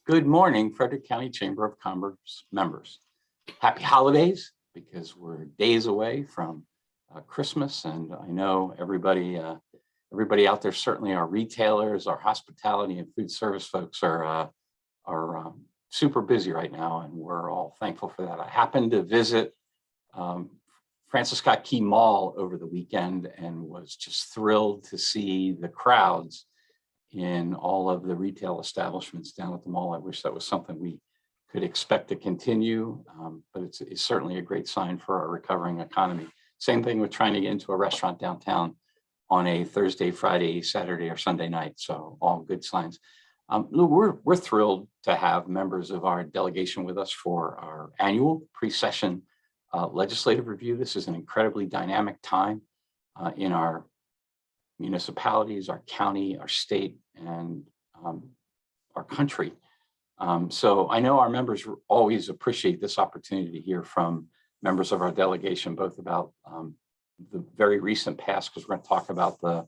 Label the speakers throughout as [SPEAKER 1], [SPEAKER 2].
[SPEAKER 1] Good morning, Frederick County Chamber of Commerce members. Happy holidays, because we're days away from Christmas, and I know everybody out there, certainly our retailers, our hospitality and food service folks are super busy right now, and we're all thankful for that. I happened to visit Francis Scott Key Mall over the weekend and was just thrilled to see the crowds in all of the retail establishments down at the mall. I wish that was something we could expect to continue, but it's certainly a great sign for our recovering economy. Same thing with trying to get into a restaurant downtown on a Thursday, Friday, Saturday, or Sunday night. So all good signs. We're thrilled to have members of our delegation with us for our annual pre-session legislative review. This is an incredibly dynamic time in our municipalities, our county, our state, and our country. So I know our members always appreciate this opportunity to hear from members of our delegation, both about the very recent past, because we're going to talk about the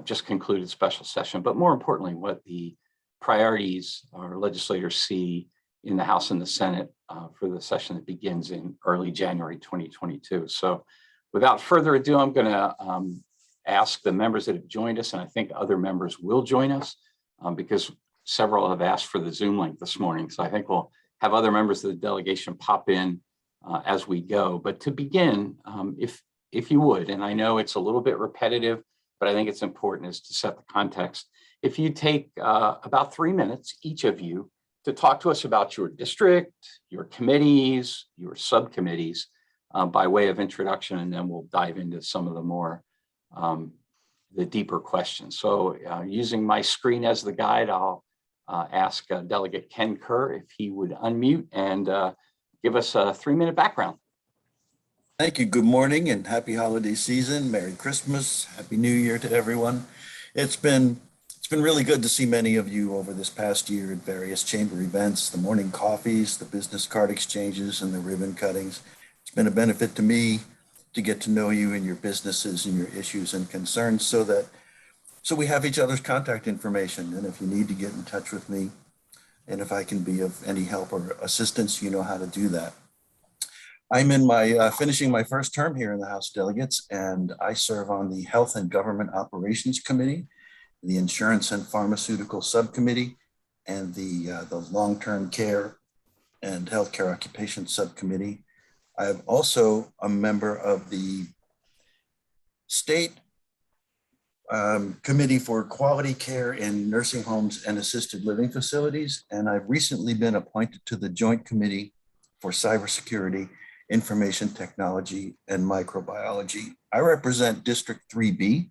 [SPEAKER 1] just concluded special session, but more importantly, what the priorities our legislators see in the House and the Senate for the session that begins in early January 2022. So without further ado, I'm going to ask the members that have joined us, and I think other members will join us because several have asked for the Zoom link this morning. So I think we'll have other members of the delegation pop in as we go. But to begin, if you would, and I know it's a little bit repetitive, but I think it's important is to set the context. If you take about 3 minutes, each of you, to talk to us about your district, your committees, your subcommittees by way of introduction, and then we'll dive into some of the more the deeper questions. So using my screen as the guide, I'll ask Delegate Ken Kerr if he would unmute and give us a 3-minute background.
[SPEAKER 2] Thank you. Good morning and happy holiday season. Merry Christmas. Happy New Year to everyone. It's been really good to see many of you over this past year at various chamber events, the morning coffees, the business card exchanges, and the ribbon cuttings. It's been a benefit to me to get to know you and your businesses and your issues and concerns so we have each other's contact information. And if you need to get in touch with me, and if I can be of any help or assistance, you know how to do that. I'm in my finishing my first term here in the House of Delegates, and I serve on the Health and Government Operations Committee, the Insurance and Pharmaceutical Subcommittee, and the Long-Term Care and Healthcare Occupation Subcommittee. I am also a member of the State Committee for Quality Care in Nursing Homes and Assisted Living Facilities, and I've recently been appointed to the Joint Committee for Cybersecurity, Information Technology, and Microbiology. I represent District 3B,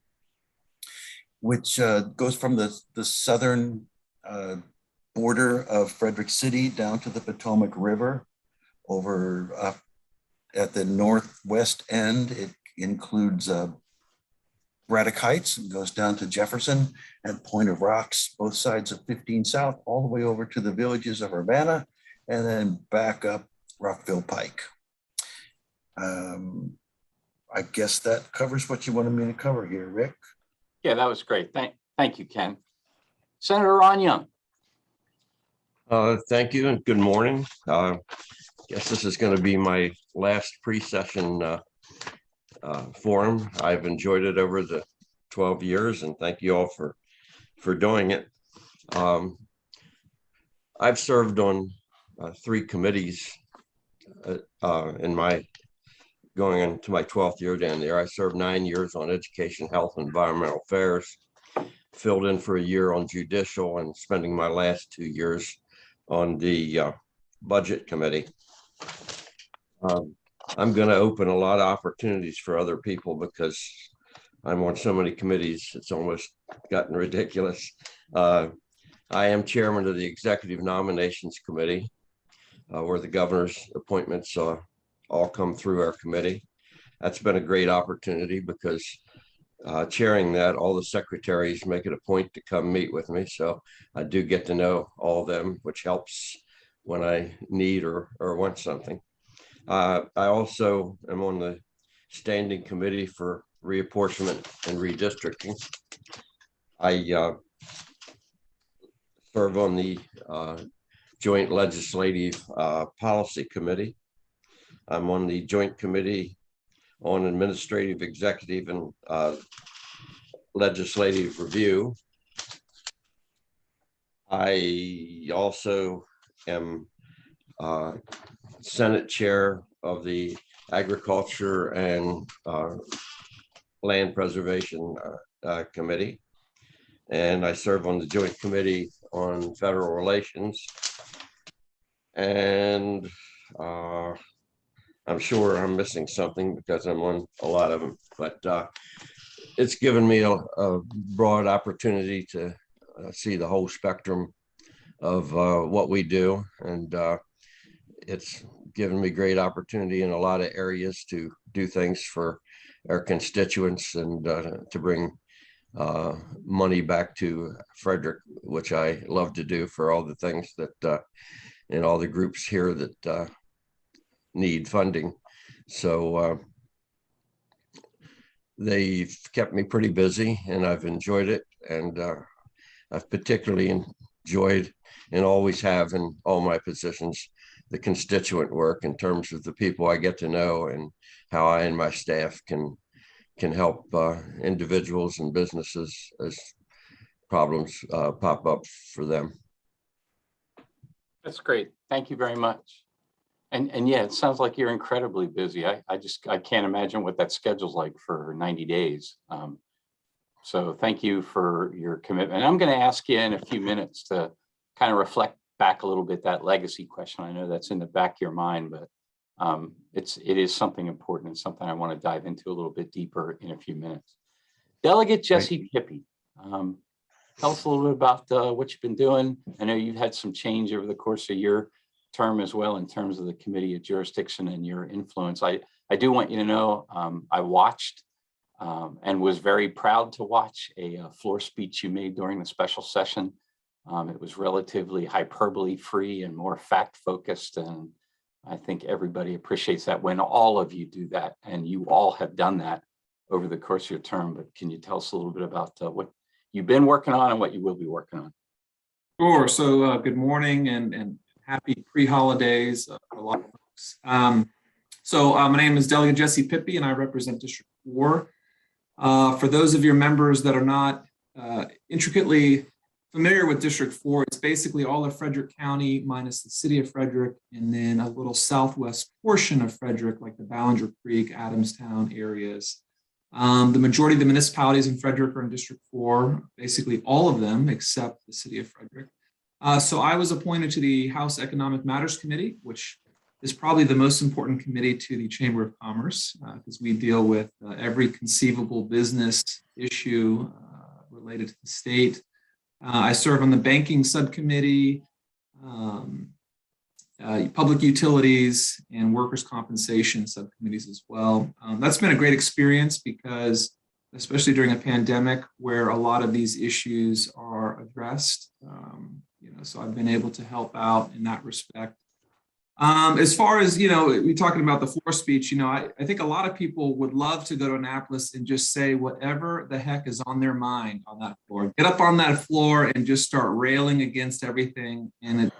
[SPEAKER 2] which goes from the southern border of Frederick City down to the Potomac River over at the northwest end. It includes Braddock Heights and goes down to Jefferson and Point of Rocks, both sides of 15 South, all the way over to the villages of Urbana, and then back up Rockville Pike. I guess that covers what you wanted me to cover here, Rick.
[SPEAKER 1] Yeah, that was great. Thank you, Ken. Senator Ron Young.
[SPEAKER 3] Thank you and good morning. Guess this is going to be my last pre-session forum. I've enjoyed it over the 12 years, and thank you all for doing it. I've served on 3 committees in my going into my 12th year down there. I served 9 years on Education, Health, and Environmental Affairs, filled in for a year on Judicial, and spending my last 2 years on the Budget Committee. I'm going to open a lot of opportunities for other people because I'm on so many committees, it's almost gotten ridiculous. I am chairman of the Executive Nominations Committee, where the governor's appointments all come through our committee. That's been a great opportunity because chairing that, all the secretaries make it a point to come meet with me. So I do get to know all of them, which helps when I need or want something. I also am on the standing committee for reapportionment and redistricting. I serve on the Joint Legislative Policy Committee. I'm on the Joint Committee on Administrative, Executive, and Legislative Review. I also am Senate Chair of the Agriculture and Land Preservation Committee, and I serve on the Joint Committee on Federal Relations. And I'm sure I'm missing something because I'm on a lot of them, but it's given me a broad opportunity to see the whole spectrum of what we do, and it's given me great opportunity in a lot of areas to do things for our constituents and to bring money back to Frederick, which I love to do for all the things that and all the groups here that need funding. So they've kept me pretty busy, and I've enjoyed it, and I've particularly enjoyed and always have in all my positions the constituent work in terms of the people I get to know and how I and my staff can help individuals and businesses as problems pop up for them.
[SPEAKER 1] That's great. Thank you very much. And yeah, it sounds like you're incredibly busy. I can't imagine what that schedule's like for 90 days. So thank you for your commitment. I'm going to ask you in a few minutes to kind of reflect back a little bit, that legacy question. I know that's in the back of your mind, but it is something important and something I want to dive into a little bit deeper in a few minutes. Delegate Jesse Pippy, tell us a little bit about what you've been doing. I know you've had some change over the course of your term as well in terms of the committee of jurisdiction and your influence. I do want you to know I watched and was very proud to watch a floor speech you made during the special session. It was relatively hyperbole free and more fact focused, and I think everybody appreciates that when all of you do that, and you all have done that over the course of your term. But can you tell us a little bit about what you've been working on and what you will be working on?
[SPEAKER 4] Sure. So good morning and happy pre-holidays for a lot of folks. My name is Delegate Jesse Pippy, and I represent District 4. For those of your members that are not intricately familiar with District 4, it's basically all of Frederick County minus the city of Frederick, and then a little southwest portion of Frederick, like the Ballinger Creek, Adamstown areas. The majority of the municipalities in Frederick are in District 4, basically all of them except the city of Frederick. So I was appointed to the House Economic Matters Committee, which is probably the most important committee to the Chamber of Commerce, because we deal with every conceivable business issue related to the state. I serve on the banking subcommittee, public utilities, and workers' compensation subcommittees as well. That's been a great experience because, especially during a pandemic where a lot of these issues are addressed, so I've been able to help out in that respect. As far as, we're talking about the floor speech, I think a lot of people would love to go to Annapolis and just say whatever the heck is on their mind on that floor. Get up on that floor and just start railing against everything. And it's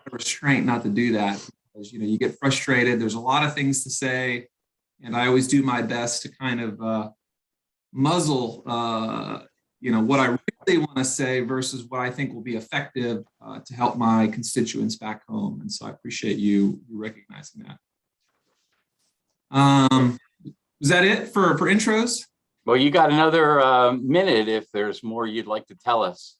[SPEAKER 4] a restraint not to do that because, you get frustrated. There's a lot of things to say. And I always do my best to kind of muzzle, what I really want to say versus what I think will be effective to help my constituents back home. And so I appreciate you recognizing that. Is that it for intros?
[SPEAKER 1] Well, you got another minute if there's more you'd like to tell us.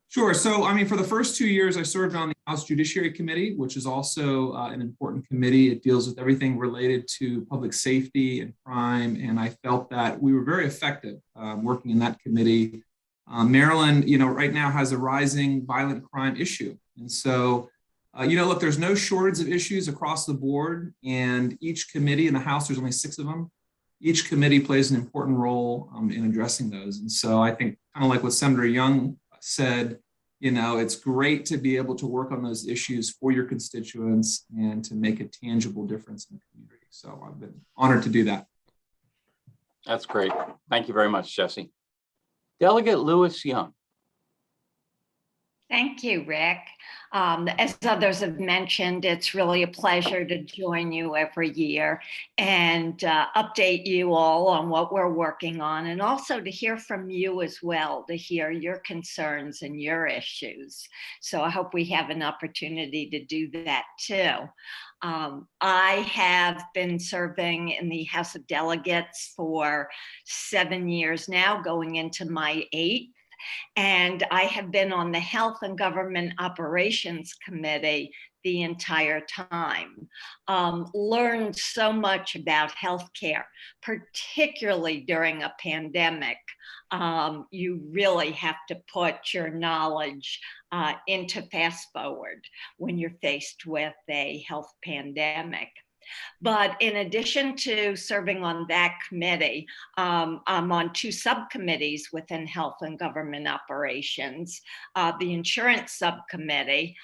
[SPEAKER 4] Sure. So, for the first 2 years, I served on the House Judiciary Committee, which is also an important committee. It deals with everything related to public safety and crime. And I felt that we were very effective working in that committee. Maryland, right now has a rising violent crime issue. And so, look, there's no shortage of issues across the board. And each committee in the House, there's only 6 of them. Each committee plays an important role in addressing those. And so I think kind of like what Senator Young said, it's great to be able to work on those issues for your constituents and to make a tangible difference in the community. So I've been honored to do that.
[SPEAKER 1] That's great. Thank you very much, Jesse. Delegate Lewis Young.
[SPEAKER 5] Thank you, Rick. As others have mentioned, it's really a pleasure to join you every year and update you all on what we're working on, and also to hear from you as well, to hear your concerns and your issues. So I hope we have an opportunity to do that too. I have been serving in the House of Delegates for 7 years now, going into my 8th. And I have been on the Health and Government Operations Committee the entire time. Learned so much about healthcare, particularly during a pandemic. You really have to put your knowledge into fast forward when you're faced with a health pandemic. But in addition to serving on that committee, I'm on 2 subcommittees within Health and Government Operations. The Insurance Subcommittee,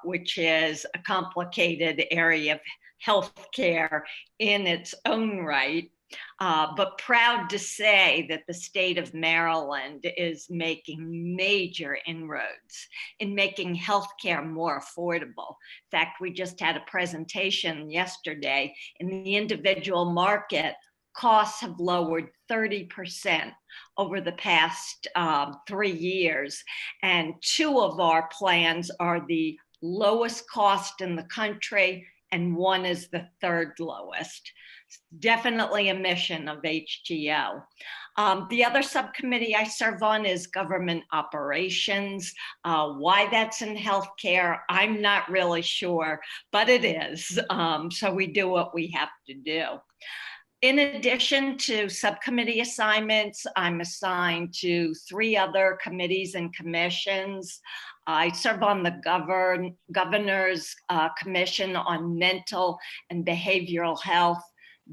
[SPEAKER 5] which is a complicated area of healthcare in its own right, but proud to say that the state of Maryland is making major inroads in making healthcare more affordable. In fact, we just had a presentation yesterday. In the individual market, costs have lowered 30% over the past 3 years. And 2 of our plans are the lowest cost in the country, and 1 is the 3rd lowest. Definitely a mission of HGO. The other subcommittee I serve on is government operations. Why that's in healthcare, I'm not really sure, but it is. So we do what we have to do. In addition to subcommittee assignments, I'm assigned to 3 other committees and commissions. I serve on the Governor's Commission on Mental and Behavioral Health.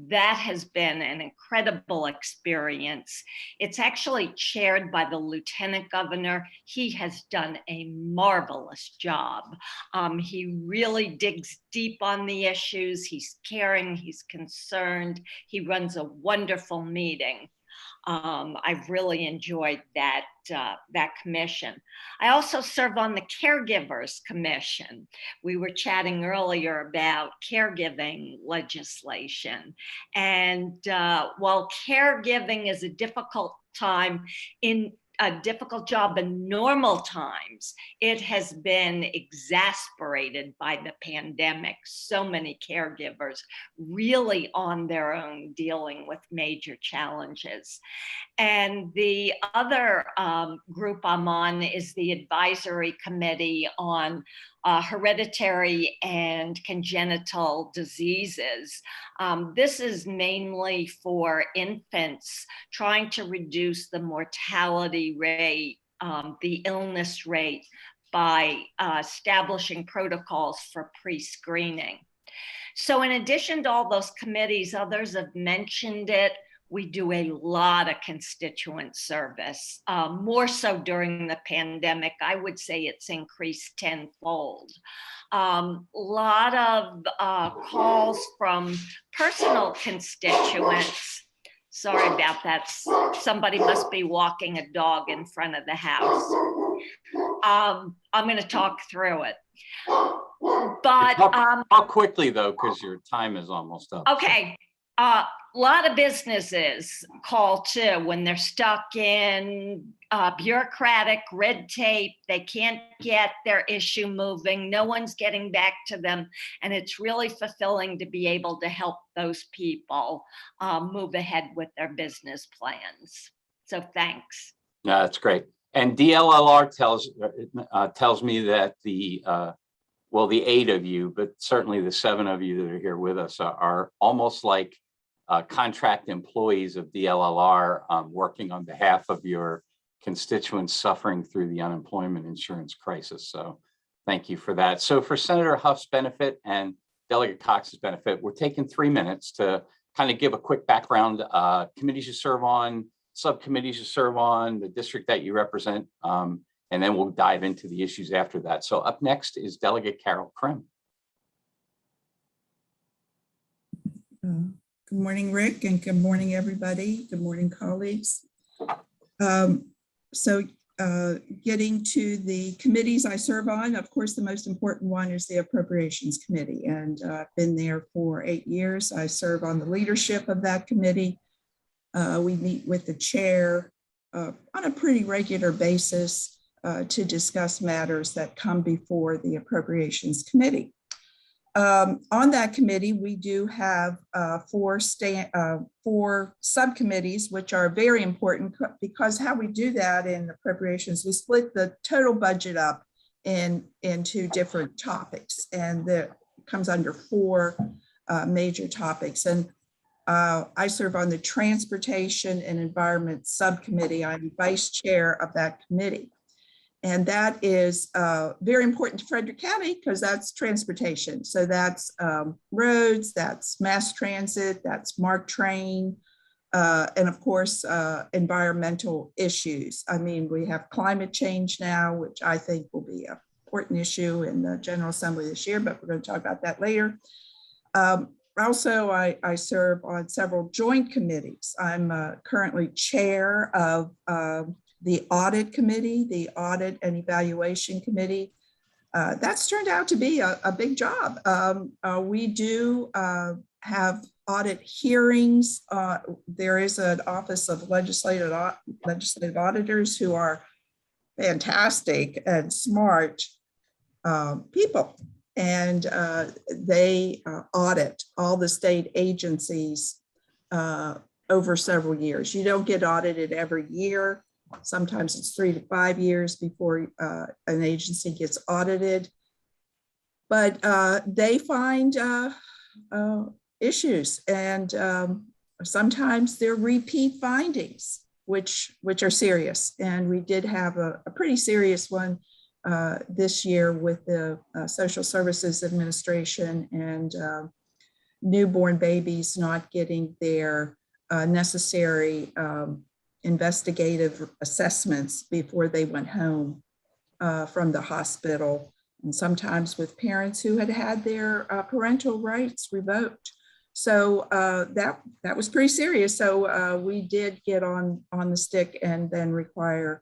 [SPEAKER 5] That has been an incredible experience. It's actually chaired by the Lieutenant Governor. He has done a marvelous job. He really digs deep on the issues. He's caring, he's concerned. He runs a wonderful meeting. I've really enjoyed that commission. I also serve on the Caregivers Commission. We were chatting earlier about caregiving legislation. And while caregiving is a difficult time in a difficult job in normal times, it has been exasperated by the pandemic. So many caregivers really on their own dealing with major challenges. And the other group I'm on is the Advisory Committee on Hereditary and Congenital Diseases. This is mainly for infants, trying to reduce the mortality rate, the illness rate, by establishing protocols for pre-screening. So in addition to all those committees, others have mentioned it, we do a lot of constituent service, more so during the pandemic. I would say it's increased tenfold. Lot of calls from personal constituents. Sorry about that. Somebody must be walking a dog in front of the house. I'm going to talk through it. But
[SPEAKER 1] talk quickly though, because your time is almost up.
[SPEAKER 5] Okay. A lot of businesses call too when they're stuck in bureaucratic red tape. They can't get their issue moving. No one's getting back to them. And it's really fulfilling to be able to help those people move ahead with their business plans. So thanks.
[SPEAKER 1] No, that's great. And DLLR tells me that the 8 of you, but certainly the 7 of you that are here with us are almost like contract employees of DLLR, working on behalf of your constituents suffering through the unemployment insurance crisis. So thank you for that. So for Senator Hough's benefit and Delegate Cox's benefit, we're taking 3 minutes to kind of give a quick background, committees you serve on, subcommittees you serve on, the district that you represent, and then we'll dive into the issues after that. So up next is Delegate Carole Krimm.
[SPEAKER 6] Good morning, Rick, and good morning, everybody. Good morning, colleagues. getting to the committees I serve on, of course, the most important one is the Appropriations Committee, and I've been there for 8 years. I serve on the leadership of that committee. We meet with the chair on a pretty regular basis to discuss matters that come before the Appropriations Committee. On that committee, we do have four subcommittees, which are very important because how we do that in appropriations, we split the total budget up into different topics, and that comes under four major topics. And I serve on the Transportation and Environment Subcommittee. I'm vice chair of that committee. And that is very important to Frederick County because that's transportation. So that's roads, that's mass transit, that's MARC train, and of course, environmental issues. I mean, we have climate change now, which I think will be an important issue in the General Assembly this year, but we're going to talk about that later. Also, I serve on several joint committees. I'm currently chair of the Audit Committee, the Audit and Evaluation Committee. That's turned out to be a big job. We do have audit hearings. There is an Office of Legislative Auditors who are fantastic and smart people. And they audit all the state agencies over several years. You don't get audited every year. Sometimes it's 3 to 5 years before an agency gets audited, but they find issues, and sometimes they're repeat findings, which are serious. And we did have a pretty serious one this year with the Social Services Administration and newborn babies not getting their necessary investigative assessments before they went home from the hospital, and sometimes with parents who had their parental rights revoked. So that was pretty serious. So we did get on the stick and then require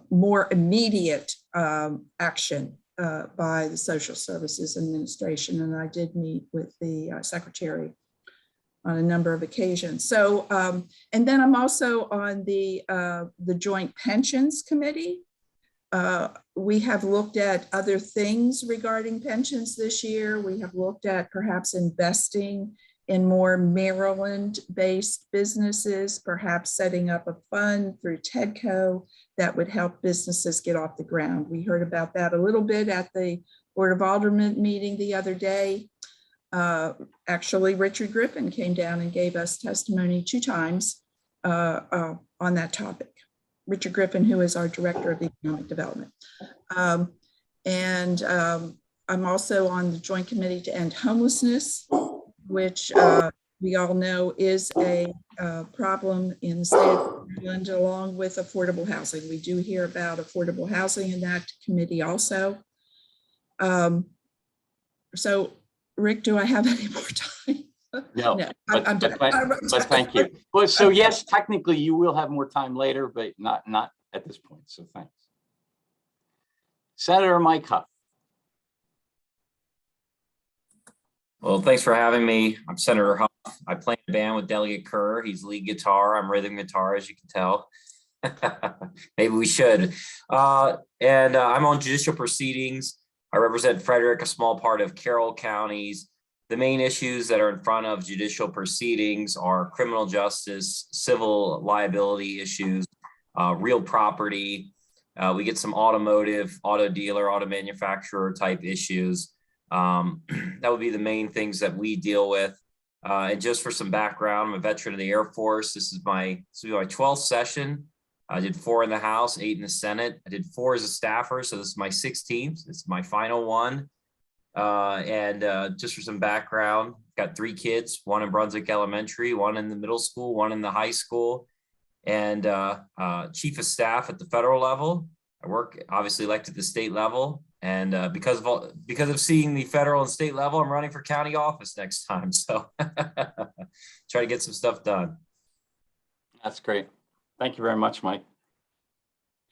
[SPEAKER 6] more immediate action by the Social Services Administration. And I did meet with the secretary on a number of occasions. So, and then I'm also on the Joint Pensions Committee. We have looked at other things regarding pensions this year. We have looked at perhaps investing in more Maryland-based businesses, perhaps setting up a fund through TEDCO that would help businesses get off the ground. We heard about that a little bit at the Board of Aldermen meeting the other day. Actually, Richard Griffin came down and gave us testimony 2 times on that topic. Richard Griffin, who is our Director of Economic Development. I'm also on the Joint Committee to End Homelessness, which we all know is a problem in the state of Maryland, along with affordable housing. We do hear about affordable housing in that committee also. So, Rick, do I have any more time?
[SPEAKER 1] No,
[SPEAKER 6] I'm done.
[SPEAKER 1] But thank you. Well, so yes, technically you will have more time later, but not at this point. So thanks. Senator Mike Hough.
[SPEAKER 7] Well, thanks for having me. I'm Senator Hough. I play in a band with Delegate Kerr. He's lead guitar. I'm rhythm guitar, as you can tell. Maybe we should. I'm on judicial proceedings. I represent Frederick, a small part of Carole counties. The main issues that are in front of judicial proceedings are criminal justice, civil liability issues, real property. We get some automotive, auto dealer, auto manufacturer type issues. That would be the main things that we deal with. And just for some background, I'm a veteran of the Air Force. This will be my 12th session. I did 4 in the House, 8 in the Senate. I did 4 as a staffer, so this is my 16th. This is my final one. Just for some background, got 3 kids, 1 in Brunswick Elementary, 1 in the middle school, 1 in the high school, and chief of staff at the federal level. I work obviously elected at the state level. And because of seeing the federal and state level, I'm running for county office next time. So try to get some stuff done.
[SPEAKER 1] That's great. Thank you very much, Mike.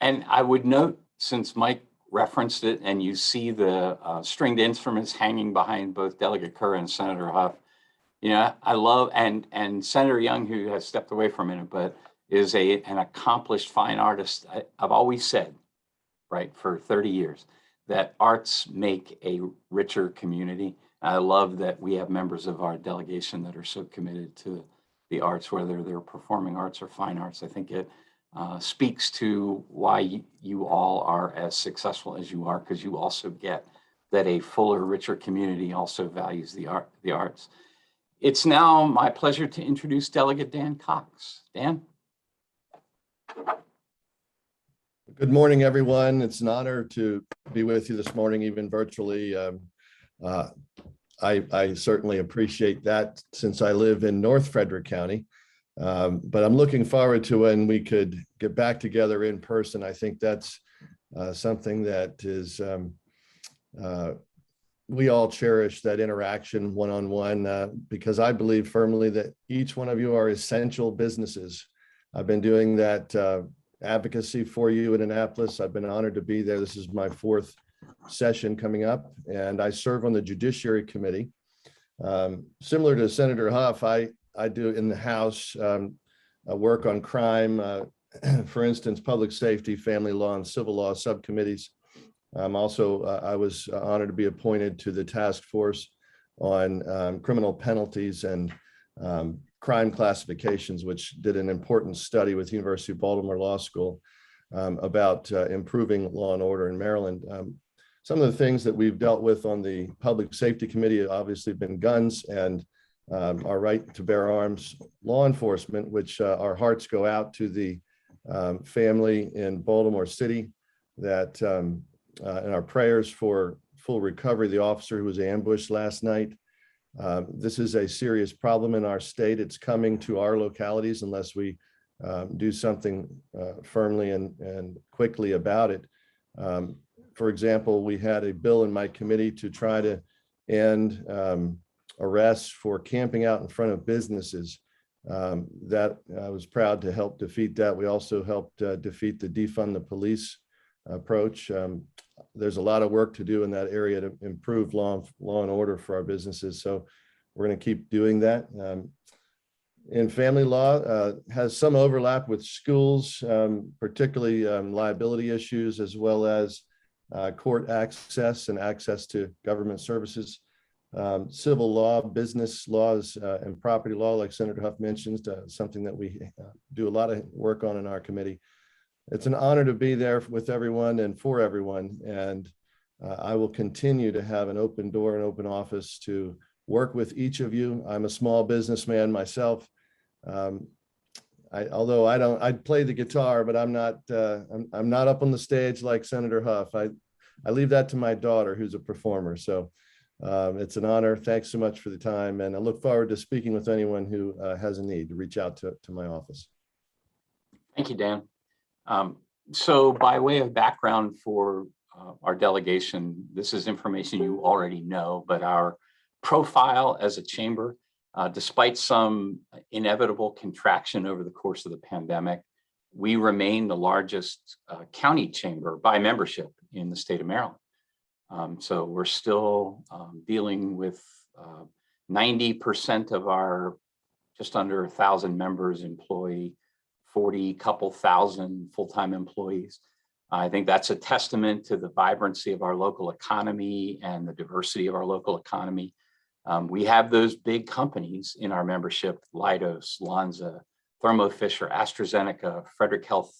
[SPEAKER 1] And I would note, since Mike referenced it and you see the stringed instruments hanging behind both Delegate Kerr and Senator Hough, you know, I love, and Senator Young, who has stepped away for a minute, but is an accomplished fine artist. I've always said, right, for 30 years, that arts make a richer community. I love that we have members of our delegation that are so committed to the arts, whether they're performing arts or fine arts. I think it speaks to why you all are as successful as you are, because you also get that a fuller, richer community also values the arts. It's now my pleasure to introduce Delegate Dan Cox. Dan?
[SPEAKER 8] Good morning, everyone. It's an honor to be with you this morning, even virtually. I certainly appreciate that, since I live in North Frederick County. But I'm looking forward to when we could get back together in person. I think that's something that is, we all cherish that interaction one-on-one, because I believe firmly that each one of you are essential businesses. I've been doing that advocacy for you in Annapolis. I've been honored to be there. This is my 4th session coming up, and I serve on the Judiciary Committee. Similar to Senator Hough, I do in the House work on crime, for instance, public safety, family law, and civil law subcommittees. Also, I was honored to be appointed to the task force on criminal penalties and crime classifications, which did an important study with University of Baltimore Law School about improving law and order in Maryland. Some of the things that we've dealt with on the Public Safety Committee have obviously been guns and our right to bear arms, law enforcement, which our hearts go out to the family in Baltimore City, that and our prayers for full recovery of the officer who was ambushed last night. This is a serious problem in our state. It's coming to our localities unless we do something firmly and quickly about it. For example, we had a bill in my committee to try to end arrests for camping out in front of businesses. That I was proud to help defeat that. We also helped defeat the defund the police approach. There's a lot of work to do in that area to improve law and order for our businesses. So we're going to keep doing that. In family law, has some overlap with schools, particularly liability issues, as well as court access and access to government services. Civil law, business laws, and property law, like Senator Hough mentioned, something that we do a lot of work on in our committee. It's an honor to be there with everyone and for everyone. And I will continue to have an open door and open office to work with each of you. I'm a small businessman myself. Although I play the guitar, but I'm not up on the stage like Senator Hough. I leave that to my daughter, who's a performer. So it's an honor. Thanks so much for the time. And I look forward to speaking with anyone who has a need to reach out to my office.
[SPEAKER 1] Thank you, Dan. So by way of background for our delegation, this is information you already know, but our profile as a chamber, despite some inevitable contraction over the course of the pandemic, we remain the largest county chamber by membership in the state of Maryland. So we're still dealing with 90% of our just under 1,000 members employ 40 couple thousand full-time employees. I think that's a testament to the vibrancy of our local economy and the diversity of our local economy. We have those big companies in our membership: Leidos, Lonza, Thermo Fisher, AstraZeneca, Frederick Health,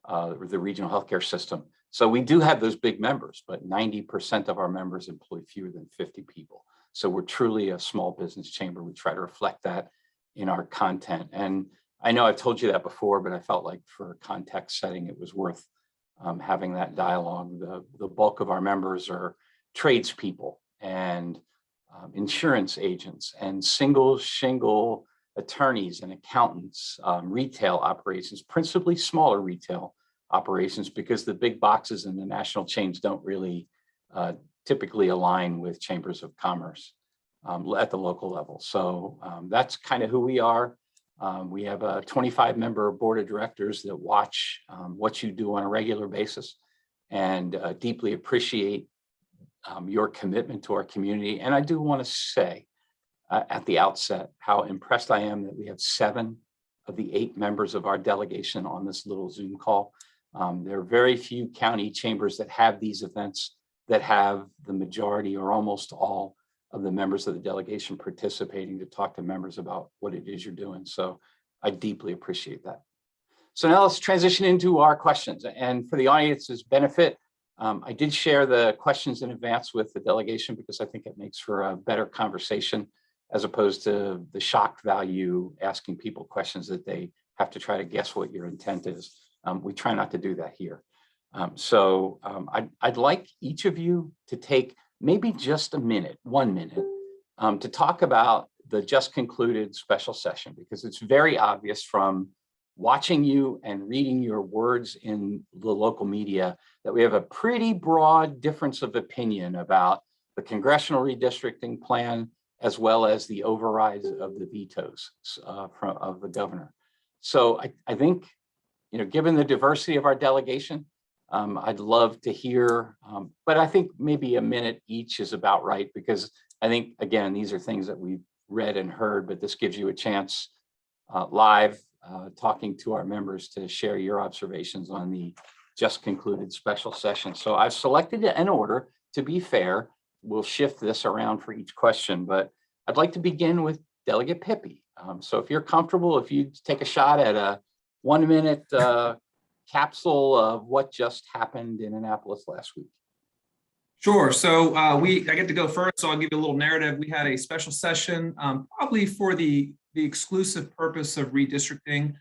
[SPEAKER 1] the regional healthcare system. So we do have those big members, but 90% of our members employ fewer than 50 people. So we're truly a small business chamber. We try to reflect that in our content. And I know I've told you that before, but I felt like for a context setting, it was worth having that dialogue. The bulk of our members are tradespeople and insurance agents and single shingle attorneys and accountants, retail operations, principally smaller retail operations, because the big boxes and the national chains don't really typically align with chambers of commerce at the local level. So that's kind of who we are. We have a 25-member board of directors that watch what you do on a regular basis and deeply appreciate your commitment to our community. And I do want to say at the outset how impressed I am that we have 7 of the 8 members of our delegation on this little Zoom call. There are very few county chambers that have these events that have the majority or almost all of the members of the delegation participating to talk to members about what it is you're doing. So I deeply appreciate that. So now let's transition into our questions. And for the audience's benefit, I did share the questions in advance with the delegation because I think it makes for a better conversation as opposed to the shock value asking people questions that they have to try to guess what your intent is. We try not to do that here. I'd like each of you to take maybe just a minute, 1 minute, to talk about the just concluded special session, because it's very obvious from watching you and reading your words in the local media that we have a pretty broad difference of opinion about the congressional redistricting plan, as well as the overrides of the vetoes of the governor. So I think, given the diversity of our delegation, I'd love to hear, but I think maybe a minute each is about right, because I think, again, these are things that we've read and heard, but this gives you a chance live talking to our members to share your observations on the just concluded special session. So I've selected an order. To be fair, we'll shift this around for each question, but I'd like to begin with Delegate Pippy. So if you're comfortable, if you take a shot at a 1 minute capsule of what just happened in Annapolis last week.
[SPEAKER 4] Sure. So I get to go first, so I'll give you a little narrative. We had a special session, probably for the exclusive purpose of redistricting.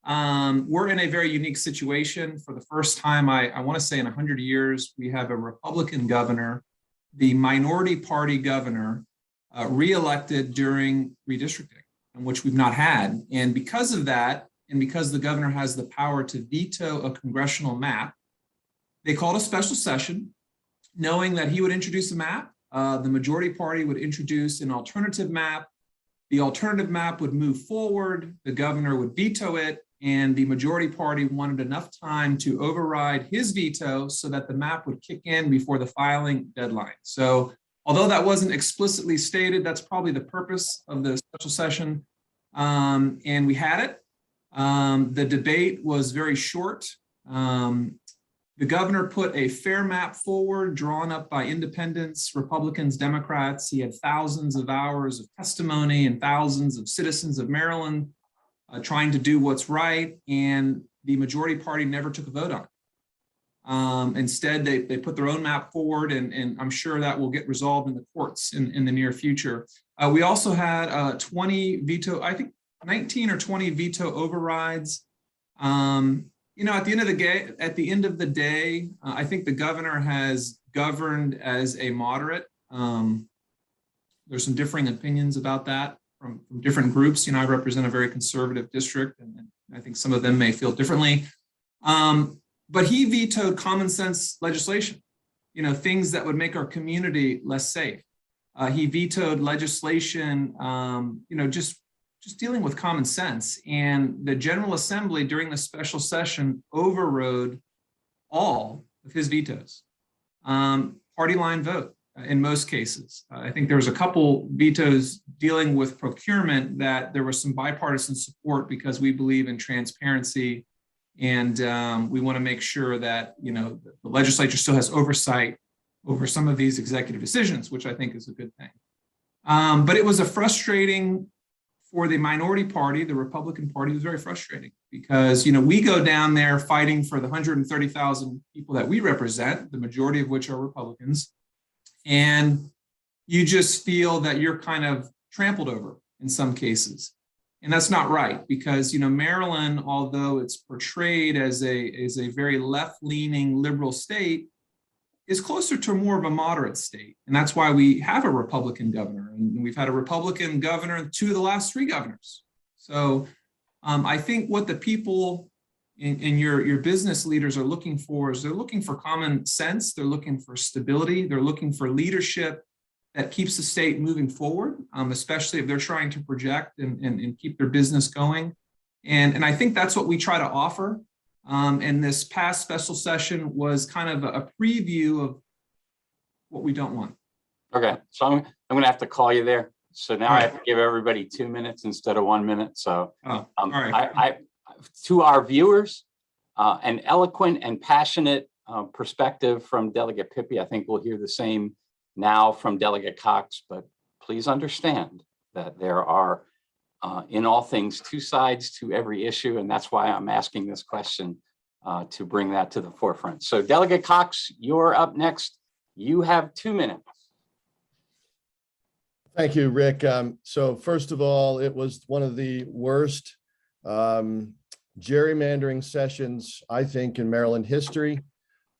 [SPEAKER 4] We're in a very unique situation. For the first time, I want to say in 100 years, we have a Republican governor, the minority party governor, reelected during redistricting, which we've not had. And because of that, and because the governor has the power to veto a congressional map, they called a special session, knowing that he would introduce a map, the majority party would introduce an alternative map, the alternative map would move forward, the governor would veto it, and the majority party wanted enough time to override his veto so that the map would kick in before the filing deadline. So although that wasn't explicitly stated, that's probably the purpose of the special session. And we had it. The debate was very short. The governor put a fair map forward, drawn up by independents, Republicans, Democrats. He had thousands of hours of testimony and thousands of citizens of Maryland trying to do what's right, and the majority party never took a vote on it. Instead, they put their own map forward, and I'm sure that will get resolved in the courts in the near future. We also had 20 veto, I think 19 or 20 veto overrides. At the end of the day, I think the governor has governed as a moderate. There's some differing opinions about that from different groups. I represent a very conservative district, and I think some of them may feel differently. But he vetoed common sense legislation, things that would make our community less safe. He vetoed legislation, just dealing with common sense. And the General Assembly during the special session overrode all of his vetoes. Party line vote in most cases. I think there was a couple vetoes dealing with procurement that there was some bipartisan support because we believe in transparency, and we want to make sure that the legislature still has oversight over some of these executive decisions, which I think is a good thing. But it was a frustrating, for the minority party, the Republican Party, was very frustrating because, we go down there fighting for the 130,000 people that we represent, the majority of which are Republicans, and you just feel that you're kind of trampled over in some cases. And that's not right because, Maryland, although it's portrayed as a very left-leaning liberal state, is closer to more of a moderate state. And that's why we have a Republican governor. And we've had a Republican governor in 2 of the last 3 governors. So I think what the people and your business leaders are looking for is they're looking for common sense. They're looking for stability. They're looking for leadership that keeps the state moving forward, especially if they're trying to project and keep their business going. And I think that's what we try to offer. And this past special session was kind of a preview of what we don't want.
[SPEAKER 1] Okay, so I'm going to have to call you there. So now
[SPEAKER 4] All
[SPEAKER 1] I
[SPEAKER 4] right.
[SPEAKER 1] have to give everybody 2 minutes instead of 1 minute. So
[SPEAKER 4] Oh, all right.
[SPEAKER 1] I to our viewers, an eloquent and passionate perspective from Delegate Pippy. I think we'll hear the same now from Delegate Cox, but please understand that there are in all things two sides to every issue, and that's why I'm asking this question to bring that to the forefront. So Delegate Cox, you're up next. You have 2 minutes.
[SPEAKER 8] Thank you, Rick. So first of all, it was one of the worst gerrymandering sessions, I think, in Maryland history.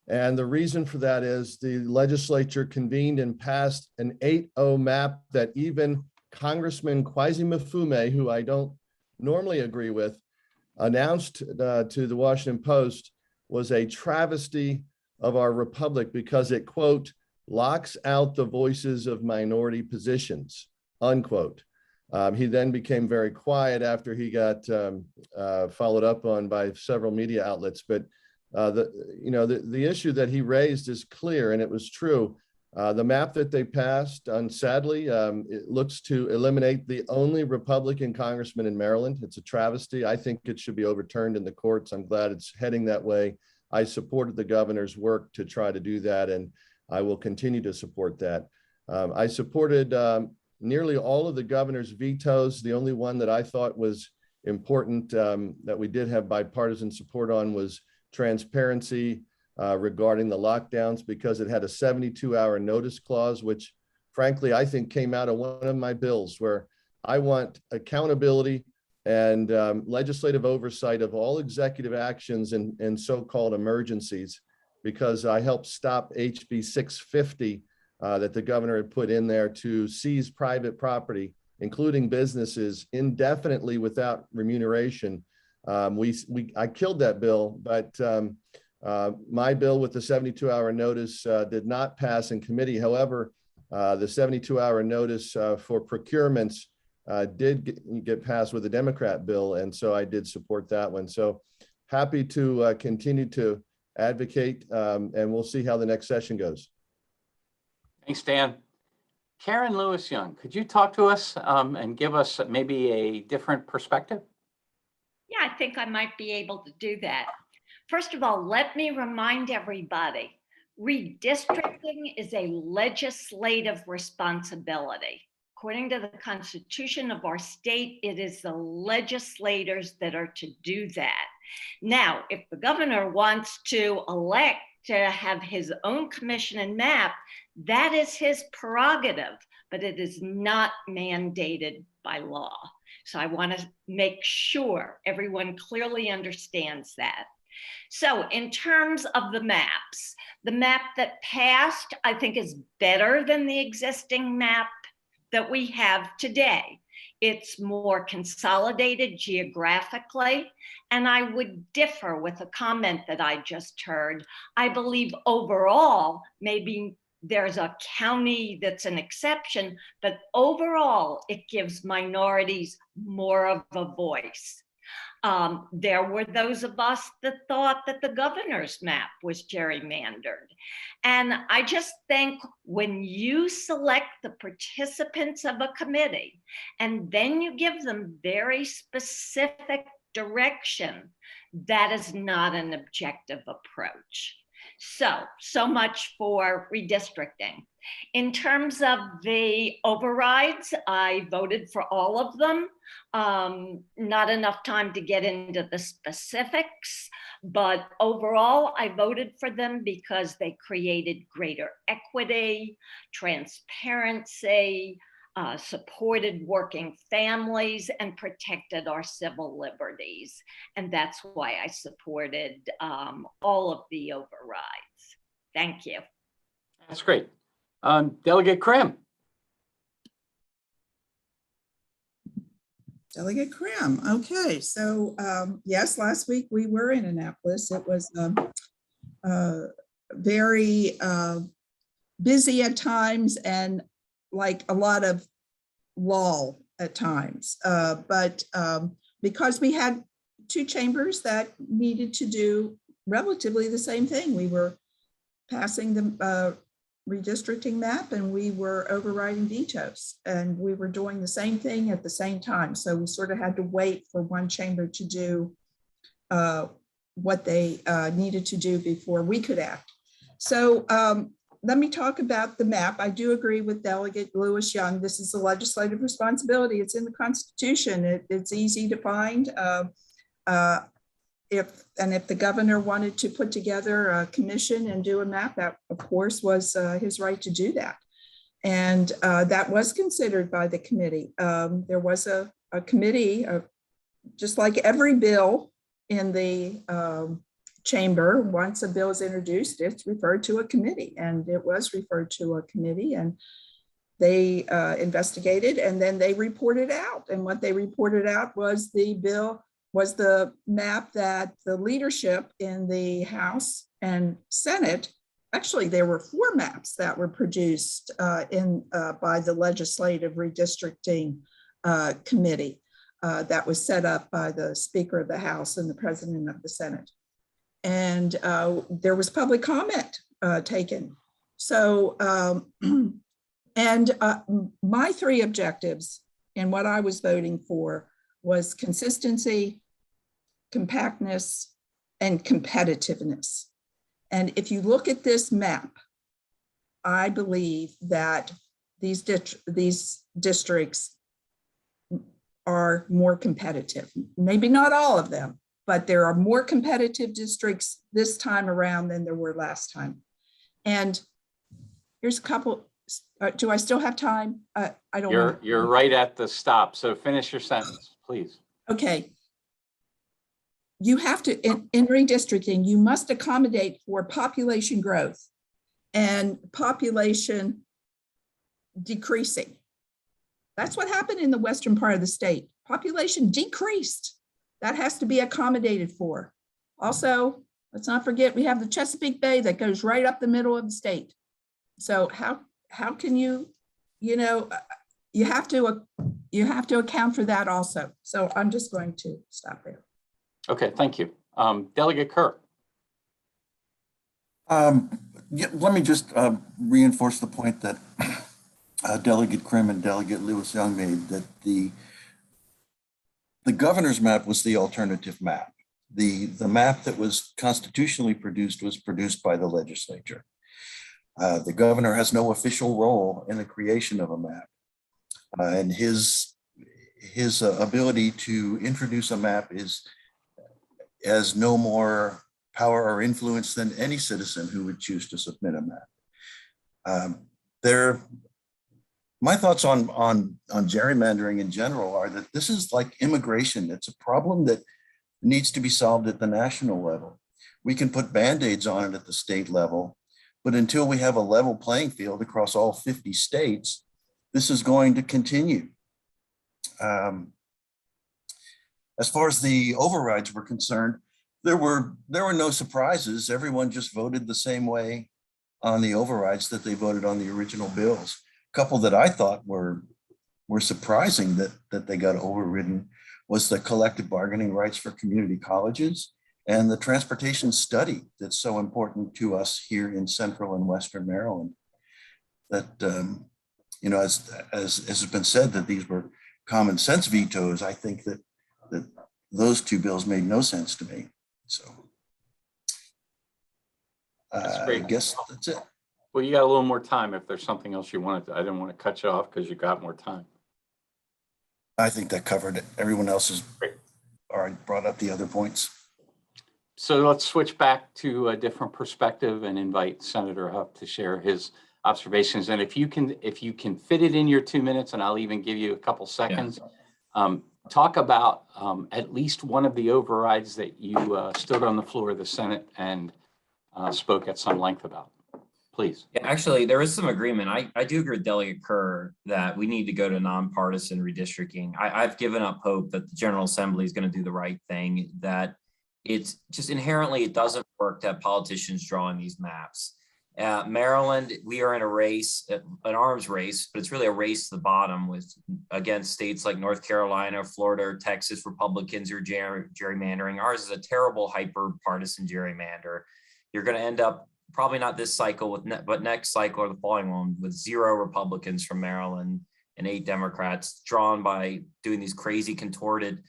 [SPEAKER 8] And the reason for that is the legislature convened and passed an 8-0 map that even Congressman Kwasi Mfume, who I don't normally agree with, announced to the Washington Post was a travesty of our republic because it, quote, locks out the voices of minority positions, unquote. He then became very quiet after he got followed up on by several media outlets. But the issue that he raised is clear, and it was true. The map that they passed, sadly, it looks to eliminate the only Republican congressman in Maryland. It's a travesty. I think it should be overturned in the courts. I'm glad it's heading that way. I supported the governor's work to try to do that, and I will continue to support that. I supported nearly all of the governor's vetoes. The only one that I thought was important that we did have bipartisan support on was transparency regarding the lockdowns, because it had a 72-hour notice clause, which frankly, I think came out of one of my bills where I want accountability and legislative oversight of all executive actions in so-called emergencies, because I helped stop HB 650 that the governor had put in there to seize private property, including businesses, indefinitely without remuneration. I killed that bill, but my bill with the 72-hour notice did not pass in committee. However, the 72-hour notice for procurements did get passed with a Democrat bill, and so I did support that one. So happy to continue to advocate, and we'll see how the next session goes.
[SPEAKER 1] Thanks, Dan. Karen Lewis Young, could you talk to us and give us maybe a different perspective?
[SPEAKER 5] Yeah, I think I might be able to do that. First of all, let me remind everybody, redistricting is a legislative responsibility. According to the Constitution of our state, it is the legislators that are to do that. Now, if the governor wants to elect to have his own commission and map, that is his prerogative, but it is not mandated by law. So I want to make sure everyone clearly understands that. So in terms of the maps, the map that passed, I think, is better than the existing map that we have today. It's more consolidated geographically, and I would differ with a comment that I just heard. I believe overall, maybe there's a county that's an exception, but overall, it gives minorities more of a voice. There were those of us that thought that the governor's map was gerrymandered. And I just think when you select the participants of a committee and then you give them very specific direction, that is not an objective approach. So much for redistricting. In terms of the overrides, I voted for all of them. Not enough time to get into the specifics, but overall I voted for them because they created greater equity, transparency, supported working families, and protected our civil liberties. And that's why I supported all of the overrides. Thank you.
[SPEAKER 1] That's great. Delegate Krimm.
[SPEAKER 6] Delegate Krimm. Okay, so yes, last week we were in Annapolis. It was very busy at times, and like a lot of lull at times. But because we had two chambers that needed to do relatively the same thing, we were passing the redistricting map and we were overriding vetoes, and we were doing the same thing at the same time. So we sort of had to wait for one chamber to do what they needed to do before we could act. So let me talk about the map. I do agree with Delegate Lewis Young. This is a legislative responsibility. It's in the Constitution. It's easy to find. If the governor wanted to put together a commission and do a map, that of course was his right to do that. And that was considered by the committee. There was a committee, just like every bill in the chamber, once a bill is introduced, it's referred to a committee, and it was referred to a committee, and they investigated, and then they reported out. And what they reported out was the map that the leadership in the House and Senate, actually there were 4 maps that were produced by the Legislative Redistricting Committee that was set up by the Speaker of the House and the President of the Senate. And there was public comment taken. So, my 3 objectives and what I was voting for was consistency, compactness, and competitiveness. And if you look at this map, I believe that these districts are more competitive. Maybe not all of them, but there are more competitive districts this time around than there were last time. And here's a couple. Do I still have time? I don't.
[SPEAKER 1] You're right at the stop. So finish your sentence, please.
[SPEAKER 6] Okay. You have to, in redistricting, you must accommodate for population growth and population decreasing. That's what happened in the western part of the state. Population decreased. That has to be accommodated for. Also, let's not forget, we have the Chesapeake Bay that goes right up the middle of the state. So how can you have to account for that also. So I'm just going to stop there.
[SPEAKER 1] Okay, thank you. Delegate Kerr.
[SPEAKER 2] Yeah, let me just reinforce the point that Delegate Krimm and Delegate Lewis Young made, that the governor's map was the alternative map. The map that was constitutionally produced was produced by the legislature. The governor has no official role in the creation of a map. And his ability to introduce a map has no more power or influence than any citizen who would choose to submit a map. My thoughts on gerrymandering in general are that this is like immigration. It's a problem that needs to be solved at the national level. We can put Band-Aids on it at the state level, but until we have a level playing field across all 50 states, this is going to continue. As far as the overrides were concerned, there were no surprises. Everyone just voted the same way on the overrides that they voted on the original bills. A couple that I thought were surprising that they got overridden was the collective bargaining rights for community colleges and the transportation study that's so important to us here in Central and Western Maryland. That as has been said, that these were common sense vetoes. I think that those 2 bills made no sense to me. So
[SPEAKER 1] That's great.
[SPEAKER 2] I guess that's it.
[SPEAKER 1] Well, you got a little more time if there's something else you wanted to. I didn't want to cut you off because you got more time.
[SPEAKER 2] I think that covered it. Everyone else has already brought up the other points.
[SPEAKER 1] So let's switch back to a different perspective and invite Senator Hough to share his observations. And if you can fit it in your 2 minutes, and I'll even give you a couple seconds, talk about at least one of the overrides that you stood on the floor of the Senate and spoke at some length about. Please.
[SPEAKER 7] Yeah, actually, there is some agreement. I do agree with Delegate Kerr that we need to go to nonpartisan redistricting. I've given up hope that the General Assembly is going to do the right thing, that it's just inherently, it doesn't work to have politicians drawing these maps. Maryland, we are in a race, an arms race, but it's really a race to the bottom with against states like North Carolina, Florida, or Texas Republicans who are gerrymandering. Ours is a terrible hyper partisan gerrymander. You're going to end up probably not this cycle but next cycle or the following one with 0 Republicans from Maryland and 8 Democrats drawn by doing these crazy contorted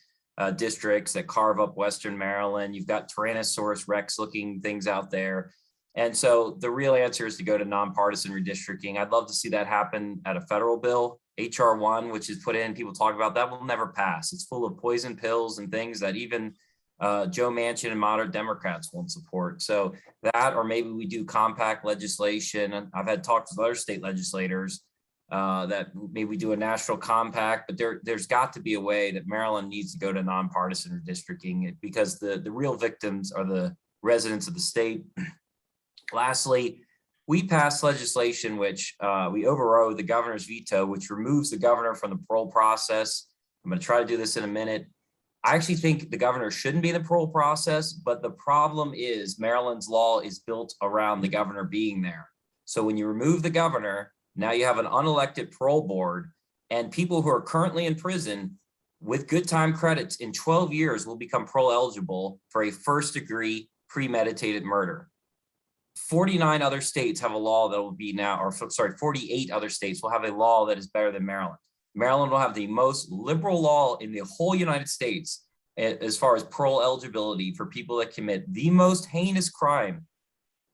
[SPEAKER 7] districts that carve up Western Maryland. You've got Tyrannosaurus Rex looking things out there. And so the real answer is to go to nonpartisan redistricting. I'd love to see that happen at a federal bill. HR 1, which is put in, people talk about that, will never pass. It's full of poison pills and things that even Joe Manchin and moderate Democrats won't support. So that, or maybe we do compact legislation. I've had talks with other state legislators that maybe we do a national compact, but there's got to be a way that Maryland needs to go to nonpartisan redistricting because the real victims are the residents of the state. Lastly, we passed legislation which we overrode the governor's veto, which removes the governor from the parole process. I'm going to try to do this in a minute. I actually think the governor shouldn't be in the parole process, but the problem is Maryland's law is built around the governor being there. So when you remove the governor, now you have an unelected parole board, and people who are currently in prison with good time credits in 12 years will become parole eligible for a first-degree premeditated murder. 49 other states have a law that will be now, or sorry, 48 other states will have a law that is better than Maryland. Maryland will have the most liberal law in the whole United States as far as parole eligibility for people that commit the most heinous crime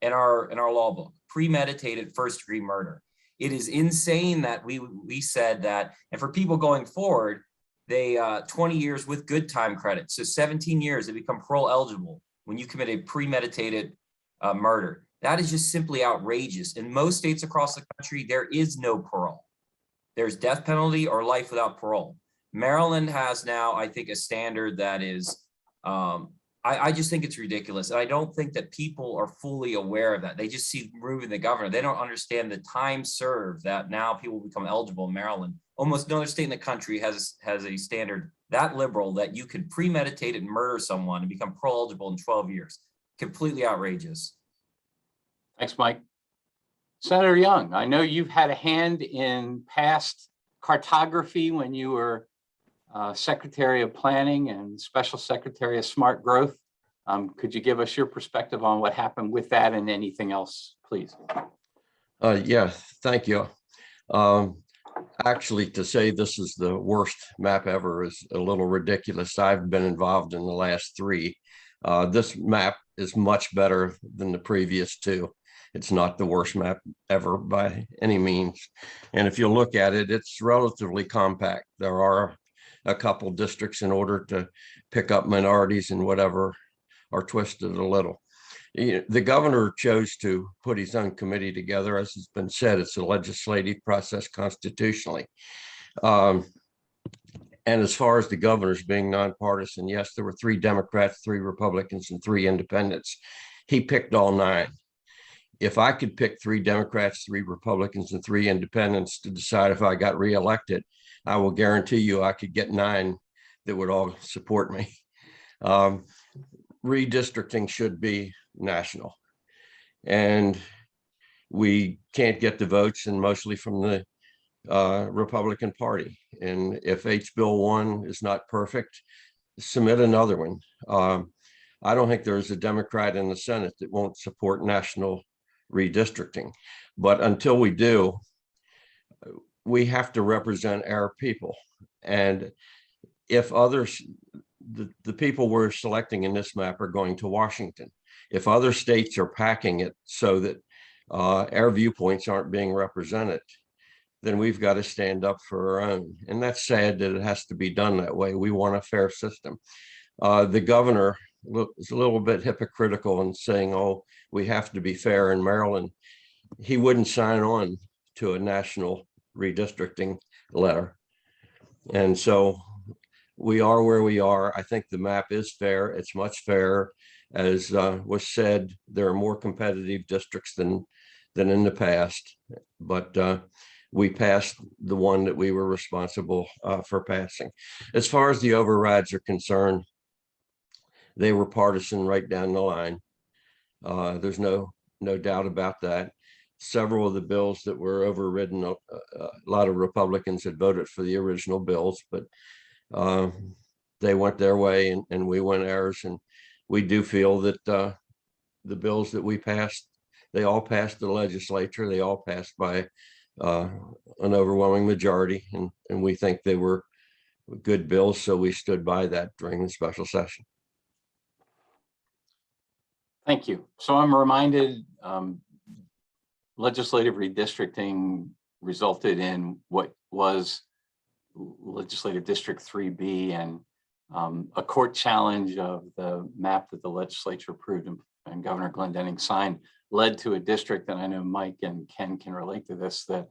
[SPEAKER 7] in our law book, premeditated first-degree murder. It is insane that we said that, and for people going forward, they 20 years with good time credit, so 17 years, they become parole eligible when you commit a premeditated murder. That is just simply outrageous. In most states across the country, there is no parole. There's death penalty or life without parole. Maryland has now, I think, a standard that is, I just think it's ridiculous. And I don't think that people are fully aware of that. They just see removing the governor. They don't understand the time served that now people become eligible in Maryland. Almost no other state in the country has a standard that liberal that you can premeditate and murder someone and become parole eligible in 12 years. Completely outrageous.
[SPEAKER 1] Thanks, Mike. Senator Young, I know you've had a hand in past cartography when you were Secretary of Planning and Special Secretary of Smart Growth. Could you give us your perspective on what happened with that and anything else, please?
[SPEAKER 3] Yeah, thank you. Actually, to say this is the worst map ever is a little ridiculous. I've been involved in the last 3. This map is much better than the previous 2. It's not the worst map ever by any means. And if you look at it, it's relatively compact. There are a couple districts in order to pick up minorities and whatever are twisted a little. The governor chose to put his own committee together. As has been said, it's a legislative process constitutionally. And as far as the governors being nonpartisan, yes, there were 3 Democrats, 3 Republicans, and 3 independents. He picked all 9. If I could pick 3 Democrats, 3 Republicans, and 3 independents to decide if I got reelected, I will guarantee you I could get 9 that would all support me. Redistricting should be national. And we can't get the votes, and mostly from the Republican Party. And if H. Bill 1 is not perfect, submit another one. I don't think there's a Democrat in the Senate that won't support national redistricting. But until we do, we have to represent our people. And if others, the people we're selecting in this map are going to Washington, if other states are packing it so that our viewpoints aren't being represented, then we've got to stand up for our own. And that's sad that it has to be done that way. We want a fair system. The governor is a little bit hypocritical in saying, oh, we have to be fair in Maryland. He wouldn't sign on to a national redistricting letter. And so we are where we are. I think the map is fair. It's much fairer. As was said, there are more competitive districts than in the past, but we passed the one that we were responsible for passing. As far as the overrides are concerned, they were partisan right down the line. There's no no doubt about that. Several of the bills that were overridden, a lot of Republicans had voted for the original bills, but they went their way and we went ours. And we do feel that the bills that we passed, they all passed the legislature. They all passed by an overwhelming majority, and we think they were good bills. So we stood by that during the special session.
[SPEAKER 1] Thank you. So I'm reminded legislative redistricting resulted in what was legislative district 3B, and a court challenge of the map that the legislature approved and Governor Glendening signed led to a district, and I know Mike and Ken can relate to this, that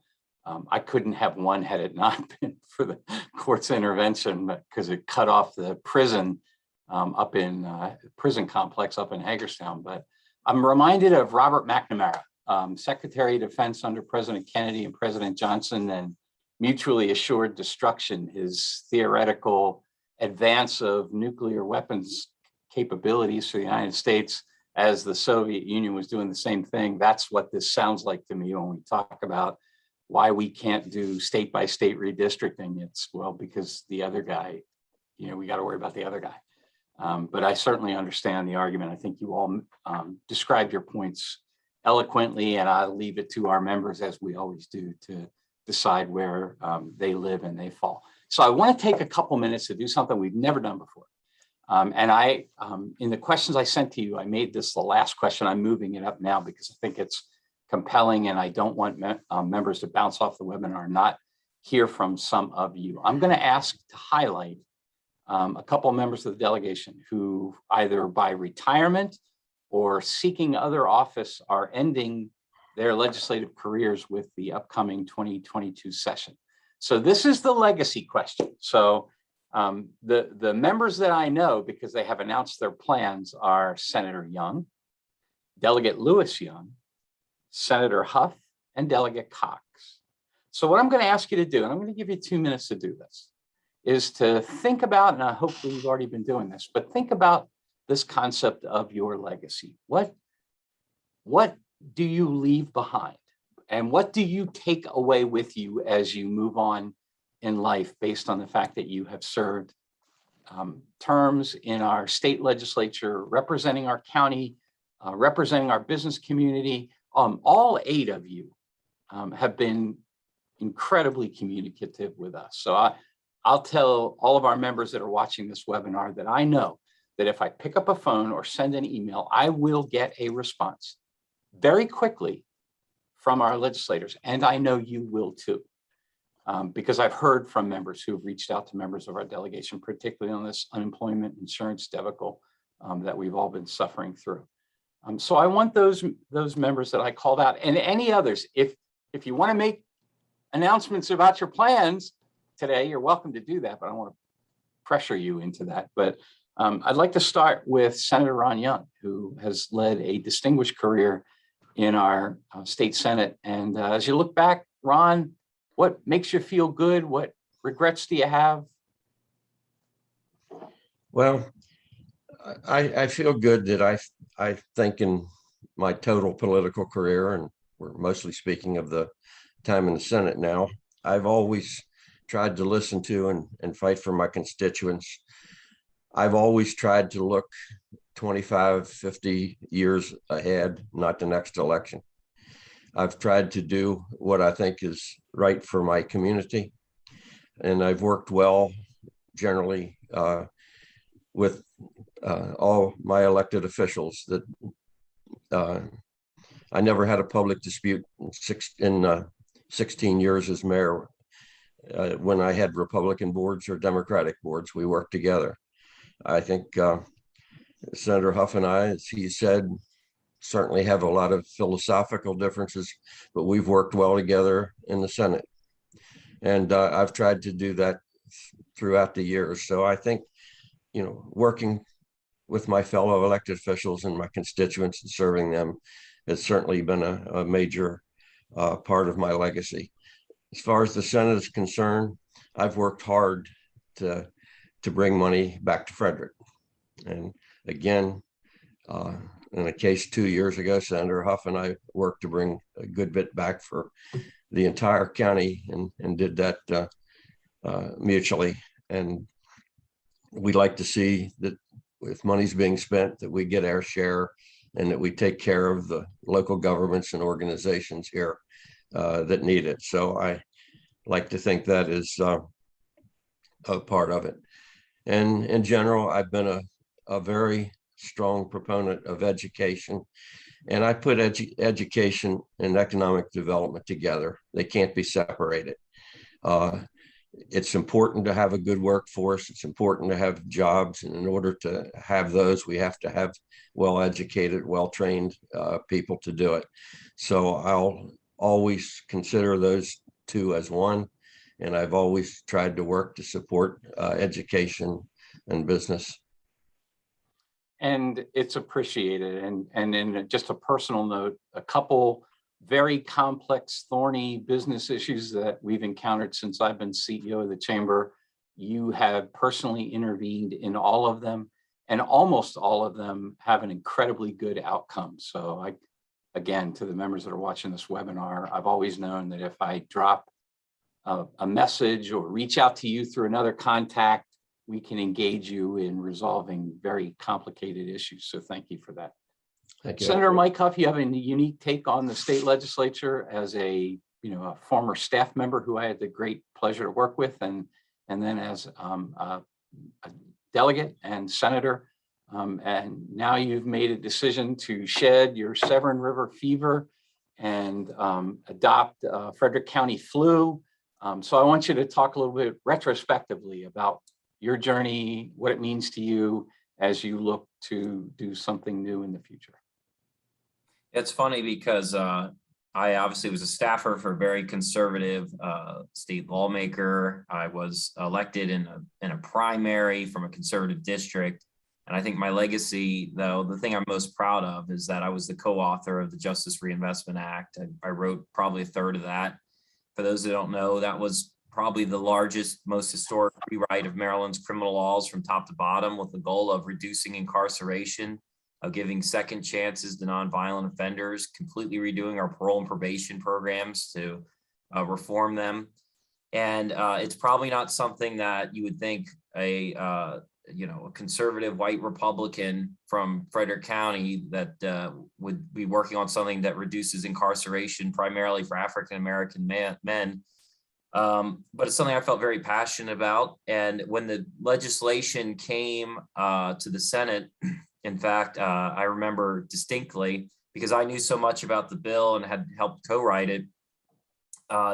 [SPEAKER 1] I couldn't have won had it not been for the court's intervention, because it cut off the prison up in prison complex up in Hagerstown. But I'm reminded of Robert McNamara, Secretary of Defense under President Kennedy and President Johnson, and mutually assured destruction, his theoretical advance of nuclear weapons capabilities for the United States as the Soviet Union was doing the same thing. That's what this sounds like to me when we talk about why we can't do state by state redistricting. It's, well, because the other guy, we got to worry about the other guy. But I certainly understand the argument. I think you all described your points eloquently, and I'll leave it to our members, as we always do, to decide where they live and they fall. So I want to take a couple minutes to do something we've never done before. And I, in the questions I sent to you, I made this the last question. I'm moving it up now because I think it's compelling, and I don't want members to bounce off the webinar and not hear from some of you. I'm going to ask to highlight a couple of members of the delegation who, either by retirement or seeking other office, are ending their legislative careers with the upcoming 2022 session. So this is the legacy question. So the members that I know, because they have announced their plans, are Senator Young, Delegate Lewis Young, Senator Hough, and Delegate Cox. So what I'm going to ask you to do, and I'm going to give you 2 minutes to do this, is to think about, and hopefully you've already been doing this, but think about this concept of your legacy. What do you leave behind? And what do you take away with you as you move on in life, based on the fact that you have served terms in our state legislature, representing our county, representing our business community? All 8 of you have been incredibly communicative with us. So I'll tell all of our members that are watching this webinar that I know that if I pick up a phone or send an email, I will get a response very quickly from our legislators. And I know you will too, because I've heard from members who have reached out to members of our delegation, particularly on this unemployment insurance debacle that we've all been suffering through. So I want those members that I called out, and any others, if you want to make announcements about your plans today, you're welcome to do that, but I don't want to pressure you into that. But I'd like to start with Senator Ron Young, who has led a distinguished career in our state Senate. And as you look back, Ron, what makes you feel good? What regrets do you have?
[SPEAKER 3] Well, I feel good that I think in my total political career, and we're mostly speaking of the time in the Senate now, I've always tried to listen to and fight for my constituents. I've always tried to look 25, 50 years ahead, not the next election. I've tried to do what I think is right for my community. And I've worked well generally with all my elected officials. That I never had a public dispute in 16 years as mayor. When I had Republican boards or Democratic boards, we worked together. I think Senator Hough and I, as he said, certainly have a lot of philosophical differences, but we've worked well together in the Senate. And I've tried to do that throughout the years. So I think, working with my fellow elected officials and my constituents and serving them has certainly been a major part of my legacy. As far as the Senate is concerned, I've worked hard to bring money back to Frederick. And again, in a case 2 years ago, Senator Hough and I worked to bring a good bit back for the entire county and did that mutually. And we'd like to see that if money's being spent, that we get our share and that we take care of the local governments and organizations here that need it. So I like to think that is a part of it. And in general, I've been a very strong proponent of education. And I put education and economic development together. They can't be separated. It's important to have a good workforce. It's important to have jobs. And in order to have those, we have to have well-educated, well-trained people to do it. So I'll always consider those two as one. And I've always tried to work to support education and business.
[SPEAKER 1] And it's appreciated. And in just a personal note, a couple very complex, thorny business issues that we've encountered since I've been CEO of the chamber, you have personally intervened in all of them, and almost all of them have an incredibly good outcome. So again, to the members that are watching this webinar, I've always known that if I drop a message or reach out to you through another contact, we can engage you in resolving very complicated issues. So thank you for that.
[SPEAKER 3] Thank you.
[SPEAKER 1] Senator Mike Hough, you have a unique take on the state legislature as a former staff member who I had the great pleasure to work with, and then as a delegate and senator. And now you've made a decision to shed your Severn River fever and adopt Frederick County flu. So I want you to talk a little bit retrospectively about your journey, what it means to you as you look to do something new in the future.
[SPEAKER 7] It's funny because I obviously was a staffer for a very conservative state lawmaker. I was elected in a primary from a conservative district. And I think my legacy, though, the thing I'm most proud of is that I was the co-author of the Justice Reinvestment Act. I wrote probably a third of that. For those that don't know, that was probably the largest, most historic rewrite of Maryland's criminal laws from top to bottom, with the goal of reducing incarceration, of giving second chances to nonviolent offenders, completely redoing our parole and probation programs to reform them. And it's probably not something that you would think a conservative white Republican from Frederick County that would be working on something that reduces incarceration primarily for African-American men. But it's something I felt very passionate about. And when the legislation came to the Senate, in fact, I remember distinctly, because I knew so much about the bill and had helped co-write it,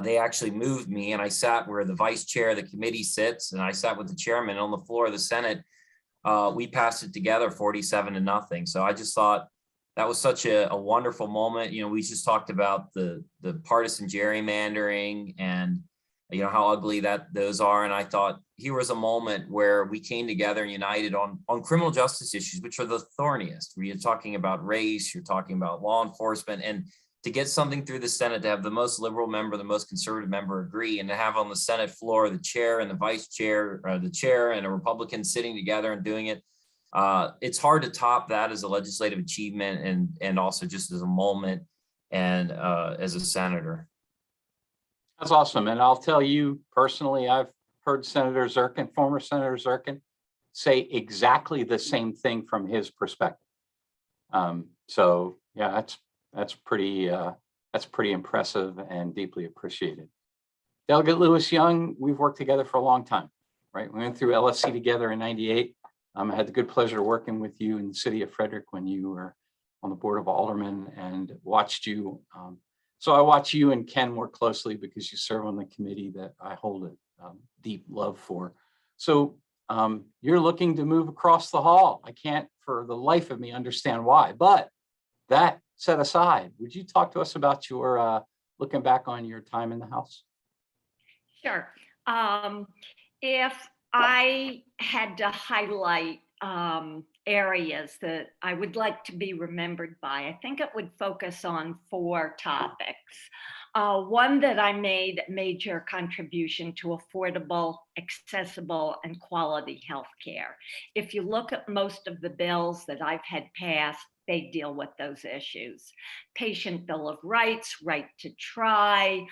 [SPEAKER 7] they actually moved me, and I sat where the vice chair of the committee sits, and I sat with the chairman on the floor of the Senate. We passed it together 47-0. So I just thought that was such a wonderful moment. We just talked about the partisan gerrymandering and how ugly those are. And I thought here was a moment where we came together and united on criminal justice issues, which are the thorniest. Where you're talking about race, you're talking about law enforcement, and to get something through the Senate, to have the most liberal member, the most conservative member agree, and to have on the Senate floor the chair and the vice chair, or the chair and a Republican sitting together and doing it. It's hard to top that as a legislative achievement and also just as a moment and as a senator.
[SPEAKER 1] That's awesome. And I'll tell you personally, I've heard Senator Zirkin, former Senator Zirkin, say exactly the same thing from his perspective. So yeah, that's pretty impressive and deeply appreciated. Delegate Lewis Young, we've worked together for a long time, right? We went through LSC together in '98. I had the good pleasure of working with you in the city of Frederick when you were on the board of aldermen, and watched you. So I watch you and Ken more closely because you serve on the committee that I hold a deep love for. So you're looking to move across the hall. I can't for the life of me understand why, but that set aside, would you talk to us about your looking back on your time in the House?
[SPEAKER 5] Sure. If I had to highlight areas that I would like to be remembered by, I think it would focus on 4 topics. One, that I made a major contribution to affordable, accessible, and quality healthcare. If you look at most of the bills that I've had passed, they deal with those issues. Patient Bill of Rights, right to try,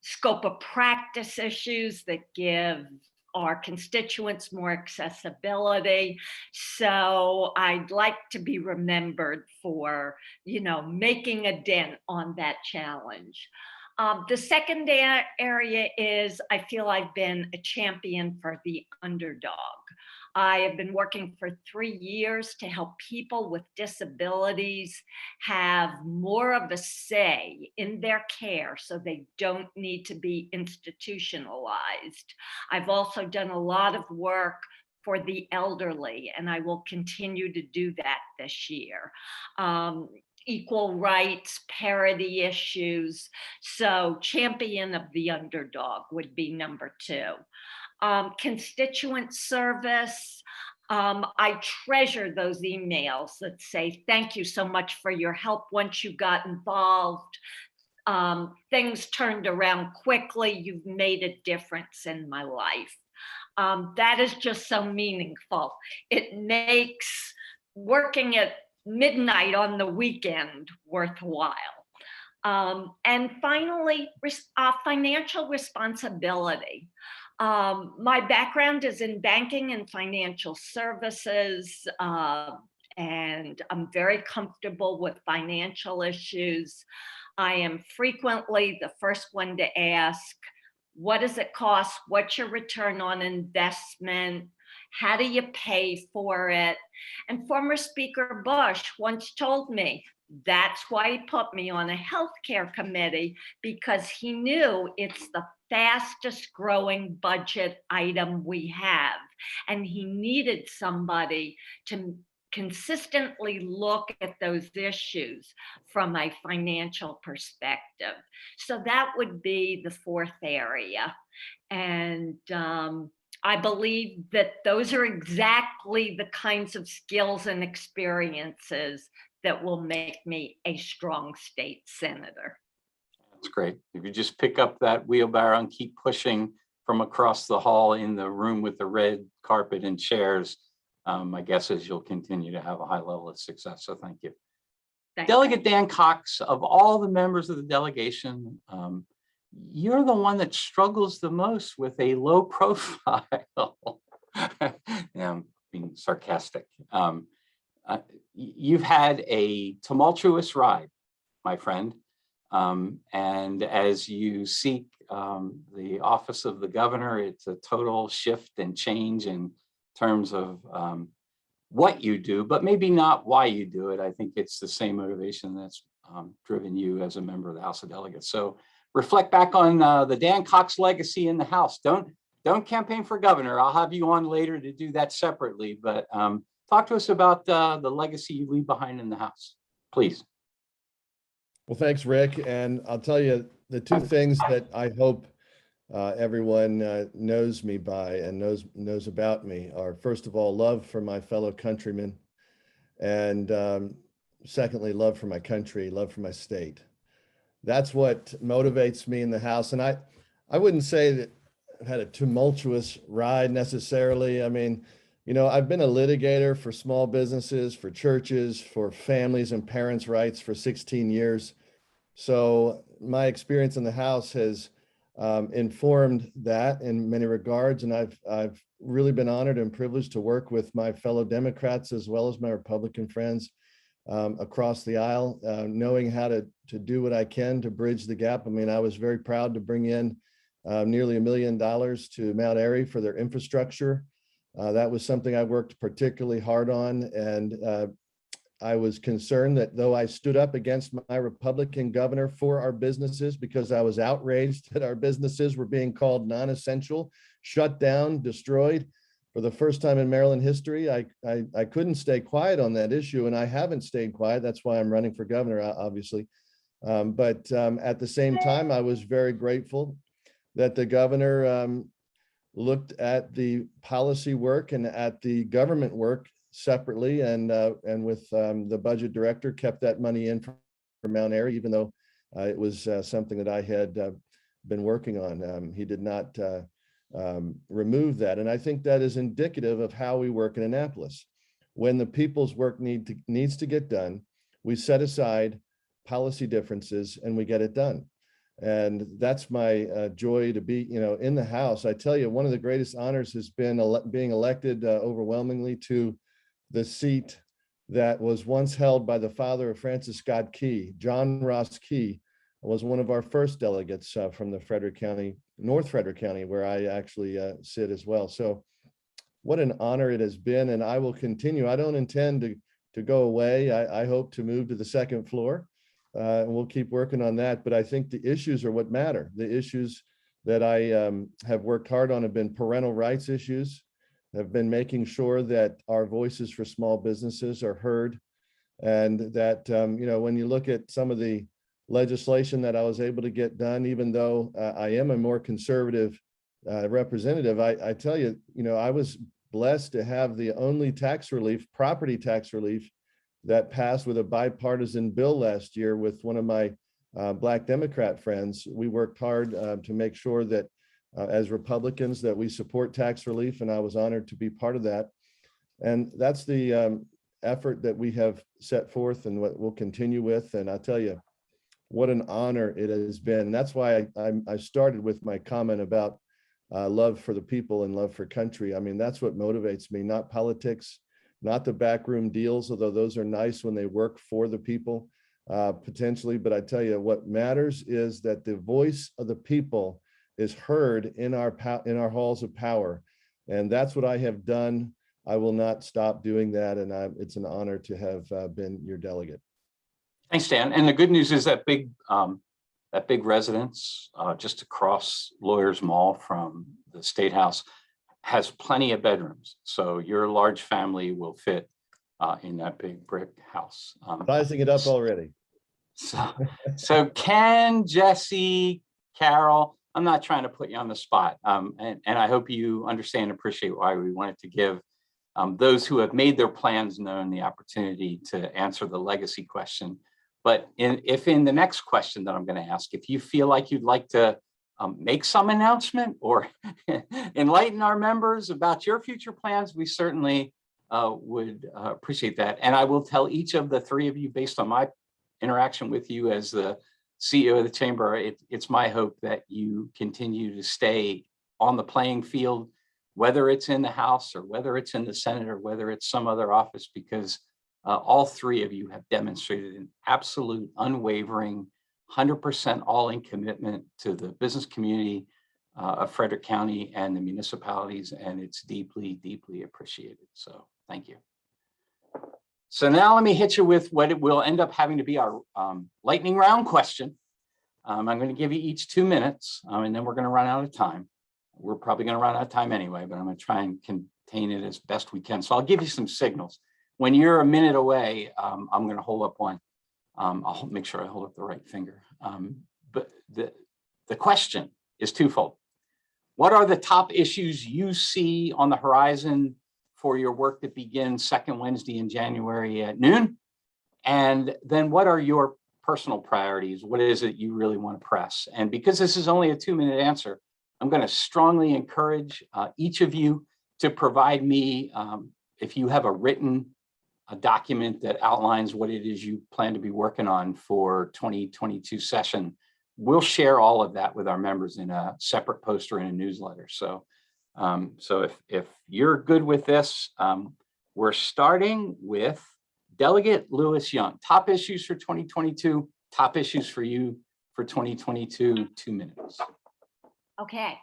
[SPEAKER 5] scope of practice issues that give our constituents more accessibility. So I'd like to be remembered for, making a dent on that challenge. The second area is I feel I've been a champion for the underdog. I have been working for 3 years to help people with disabilities have more of a say in their care so they don't need to be institutionalized. I've also done a lot of work for the elderly, and I will continue to do that this year. Equal rights, parity issues. So champion of the underdog would be number 2. Constituent service. I treasure those emails that say, thank you so much for your help once you got involved. Things turned around quickly. You've made a difference in my life. That is just so meaningful. It makes working at midnight on the weekend worthwhile. And finally, financial responsibility. My background is in banking and financial services, and I'm very comfortable with financial issues. I am frequently the first one to ask, what does it cost? What's your return on investment? How do you pay for it? And former Speaker Bush once told me, that's why he put me on a healthcare committee, because he knew it's the fastest growing budget item we have. And he needed somebody to consistently look at those issues from a financial perspective. So that would be the 4th area. And I believe that those are exactly the kinds of skills and experiences that will make me a strong state senator.
[SPEAKER 1] That's great. If you just pick up that wheelbarrow and keep pushing from across the hall in the room with the red carpet and chairs, my guess is you'll continue to have a high level of success. So thank you. Delegate Dan Cox, of all the members of the delegation, you're the one that struggles the most with a low profile. Yeah, I'm being sarcastic. You've had a tumultuous ride, my friend. And as you seek the office of the governor, it's a total shift and change in terms of what you do, but maybe not why you do it. I think it's the same motivation that's driven you as a member of the House of Delegates. So reflect back on the Dan Cox legacy in the House. Don't campaign for governor. I'll have you on later to do that separately, but talk to us about the legacy you leave behind in the House, please.
[SPEAKER 8] Well, thanks, Rick. And I'll tell you the 2 things that I hope everyone knows me by and knows about me are, first of all, love for my fellow countrymen, and secondly, love for my country, love for my state. That's what motivates me in the House. And I wouldn't say that I've had a tumultuous ride necessarily. I mean, I've been a litigator for small businesses, for churches, for families and parents' rights for 16 years. So my experience in the House has informed that in many regards. And I've really been honored and privileged to work with my fellow Democrats as well as my Republican friends across the aisle, knowing how to do what I can to bridge the gap. I mean, I was very proud to bring in nearly $1 million to Mount Airy for their infrastructure. That was something I worked particularly hard on. And I was concerned that though I stood up against my Republican governor for our businesses, because I was outraged that our businesses were being called non-essential, shut down, destroyed. For the first time in Maryland history, I couldn't stay quiet on that issue, and I haven't stayed quiet. That's why I'm running for governor, obviously. But at the same time, I was very grateful that the governor looked at the policy work and at the government work separately, and with the budget director kept that money in for Mount Airy, even though it was something that I had been working on. He did not remove that. And I think that is indicative of how we work in Annapolis. when the people's work needs to get done, we set aside policy differences and we get it done. And that's my joy to be, in the House. I tell you, one of the greatest honors has been being elected overwhelmingly to the seat that was once held by the father of Francis Scott Key. John Ross Key was one of our first delegates from the North Frederick County, where I actually sit as well. So what an honor it has been, and I will continue. I don't intend to go away. I hope to move to the second floor, and we'll keep working on that. But I think the issues are what matter. The issues that I have worked hard on have been parental rights issues, have been making sure that our voices for small businesses are heard, and that, when you look at some of the legislation that I was able to get done, even though I am a more conservative representative, I tell you, I was blessed to have the only property tax relief that passed with a bipartisan bill last year with one of my Black Democrat friends. We worked hard to make sure that as Republicans that we support tax relief, and I was honored to be part of that. And that's the effort that we have set forth and what we'll continue with. And I tell you, what an honor it has been. And that's why I started with my comment about love for the people and love for country. I mean, that's what motivates me, not politics, not the backroom deals, although those are nice when they work for the people, potentially. But I tell you, what matters is that the voice of the people is heard in our halls of power. And that's what I have done. I will not stop doing that. And it's an honor to have been your delegate.
[SPEAKER 1] Thanks, Dan. And the good news is that big residence just across Lawyers Mall from the State House has plenty of bedrooms. So your large family will fit in that big brick house.
[SPEAKER 8] Sizing it up already.
[SPEAKER 1] So Ken, Jesse, Carole, I'm not trying to put you on the spot. And I hope you understand and appreciate why we wanted to give those who have made their plans known the opportunity to answer the legacy question. But if in the next question that I'm going to ask, if you feel like you'd like to make some announcement or enlighten our members about your future plans, we certainly would appreciate that. And I will tell each of the three of you, based on my interaction with you as the CEO of the Chamber, it's my hope that you continue to stay on the playing field, whether it's in the House or whether it's in the Senate or whether it's some other office, because all three of you have demonstrated an absolute, unwavering, 100% all-in commitment to the business community of Frederick County and the municipalities, and it's deeply, deeply appreciated. So thank you. So now let me hit you with what it will end up having to be our lightning round question. I'm going to give you each 2 minutes, and then we're going to run out of time. We're probably going to run out of time anyway, but I'm going to try and contain it as best we can. So I'll give you some signals. When you're a minute away, I'm going to hold up one. I'll make sure I hold up the right finger. But the question is twofold. What are the top issues you see on the horizon for your work that begins second Wednesday in January at noon? And then what are your personal priorities? What is it you really want to press? And because this is only a 2-minute answer, I'm going to strongly encourage each of you to provide me, if you have a document that outlines what it is you plan to be working on for 2022 session. We'll share all of that with our members in a separate poster and a newsletter. So, if you're good with this, we're starting with Delegate Lewis Young. Top issues for 2022, top issues for you for 2022, 2 minutes.
[SPEAKER 5] Okay.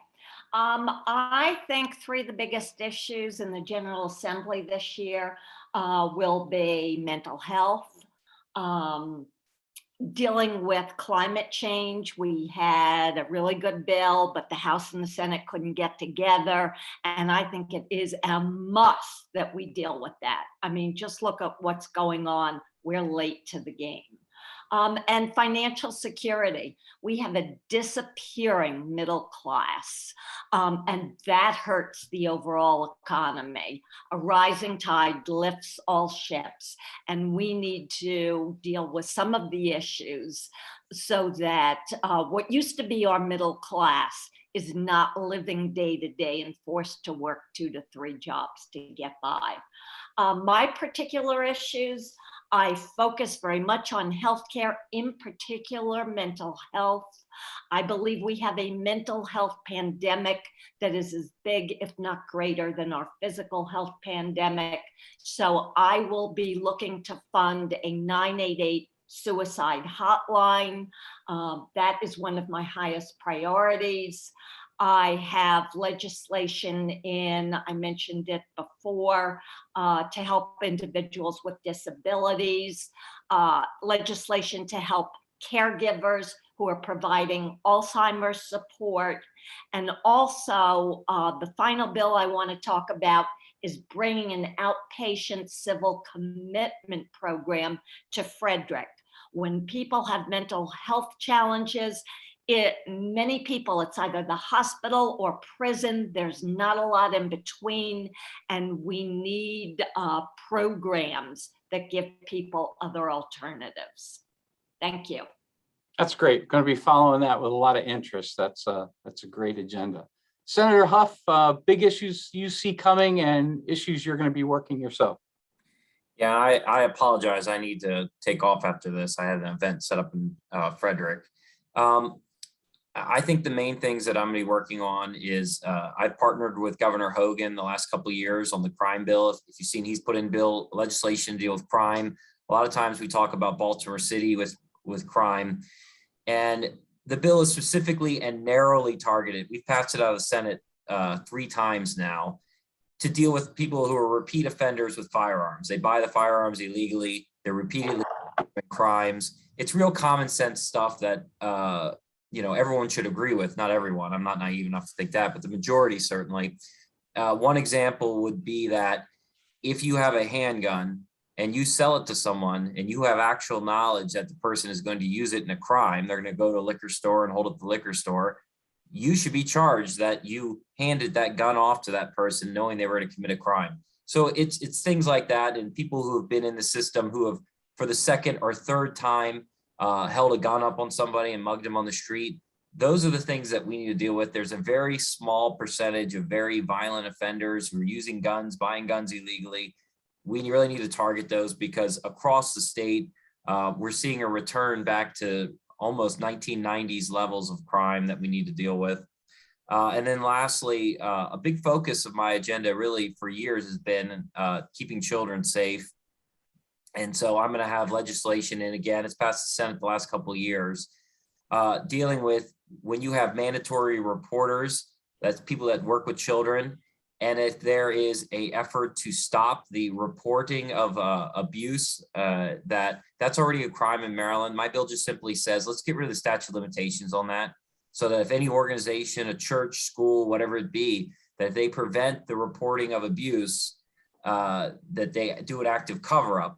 [SPEAKER 5] I think three of the biggest issues in the General Assembly this year will be mental health, dealing with climate change. We had a really good bill, but the House and the Senate couldn't get together. And I think it is a must that we deal with that. I mean, just look at what's going on. We're late to the game. And financial security. We have a disappearing middle class, and that hurts the overall economy. A rising tide lifts all ships, and we need to deal with some of the issues so that what used to be our middle class is not living day to day and forced to work 2 to 3 jobs to get by. My particular issues, I focus very much on healthcare, in particular mental health. I believe we have a mental health pandemic that is as big, if not greater, than our physical health pandemic. So I will be looking to fund a 988 suicide hotline. That is one of my highest priorities. I have legislation in, I mentioned it before, to help individuals with disabilities, legislation to help caregivers who are providing Alzheimer's support. And also the final bill I want to talk about is bringing an outpatient civil commitment program to Frederick. When people have mental health challenges, many people, it's either the hospital or prison. There's not a lot in between, and we need programs that give people other alternatives. Thank you.
[SPEAKER 1] That's great. Going to be following that with a lot of interest. That's a great agenda. Senator Hough, big issues you see coming and issues you're going to be working yourself.
[SPEAKER 7] Yeah, I apologize. I need to take off after this. I had an event set up in Frederick. I think the main things that I'm going to be working on is I've partnered with Governor Hogan the last couple of years on the crime bill. If you've seen, he's put in legislation to deal with crime. A lot of times we talk about Baltimore City with crime, and the bill is specifically and narrowly targeted. We've passed it out of the Senate 3 times now to deal with people who are repeat offenders with firearms. They buy the firearms illegally. They're repeatedly committing crimes. It's real common sense stuff that everyone should agree with. Not everyone. I'm not naive enough to think that, but the majority certainly. One example would be that if you have a handgun and you sell it to someone and you have actual knowledge that the person is going to use it in a crime, they're going to go to a liquor store and hold it at the liquor store, you should be charged that you handed that gun off to that person knowing they were going to commit a crime. So it's things like that, and people who have been in the system who have, for the 2nd or 3rd time, held a gun up on somebody and mugged them on the street. Those are the things that we need to deal with. There's a very small percentage of very violent offenders who are using guns, buying guns illegally. We really need to target those because across the state, we're seeing a return back to almost 1990s levels of crime that we need to deal with. And then lastly, a big focus of my agenda really for years has been keeping children safe. And so I'm going to have legislation, and again, it's passed the Senate the last couple of years, dealing with when you have mandatory reporters, that's people that work with children. And if there is an effort to stop the reporting of abuse, that's already a crime in Maryland. My bill just simply says, let's get rid of the statute of limitations on that. So that if any organization, a church, school, whatever it be, that if they prevent the reporting of abuse, that they do an active cover-up,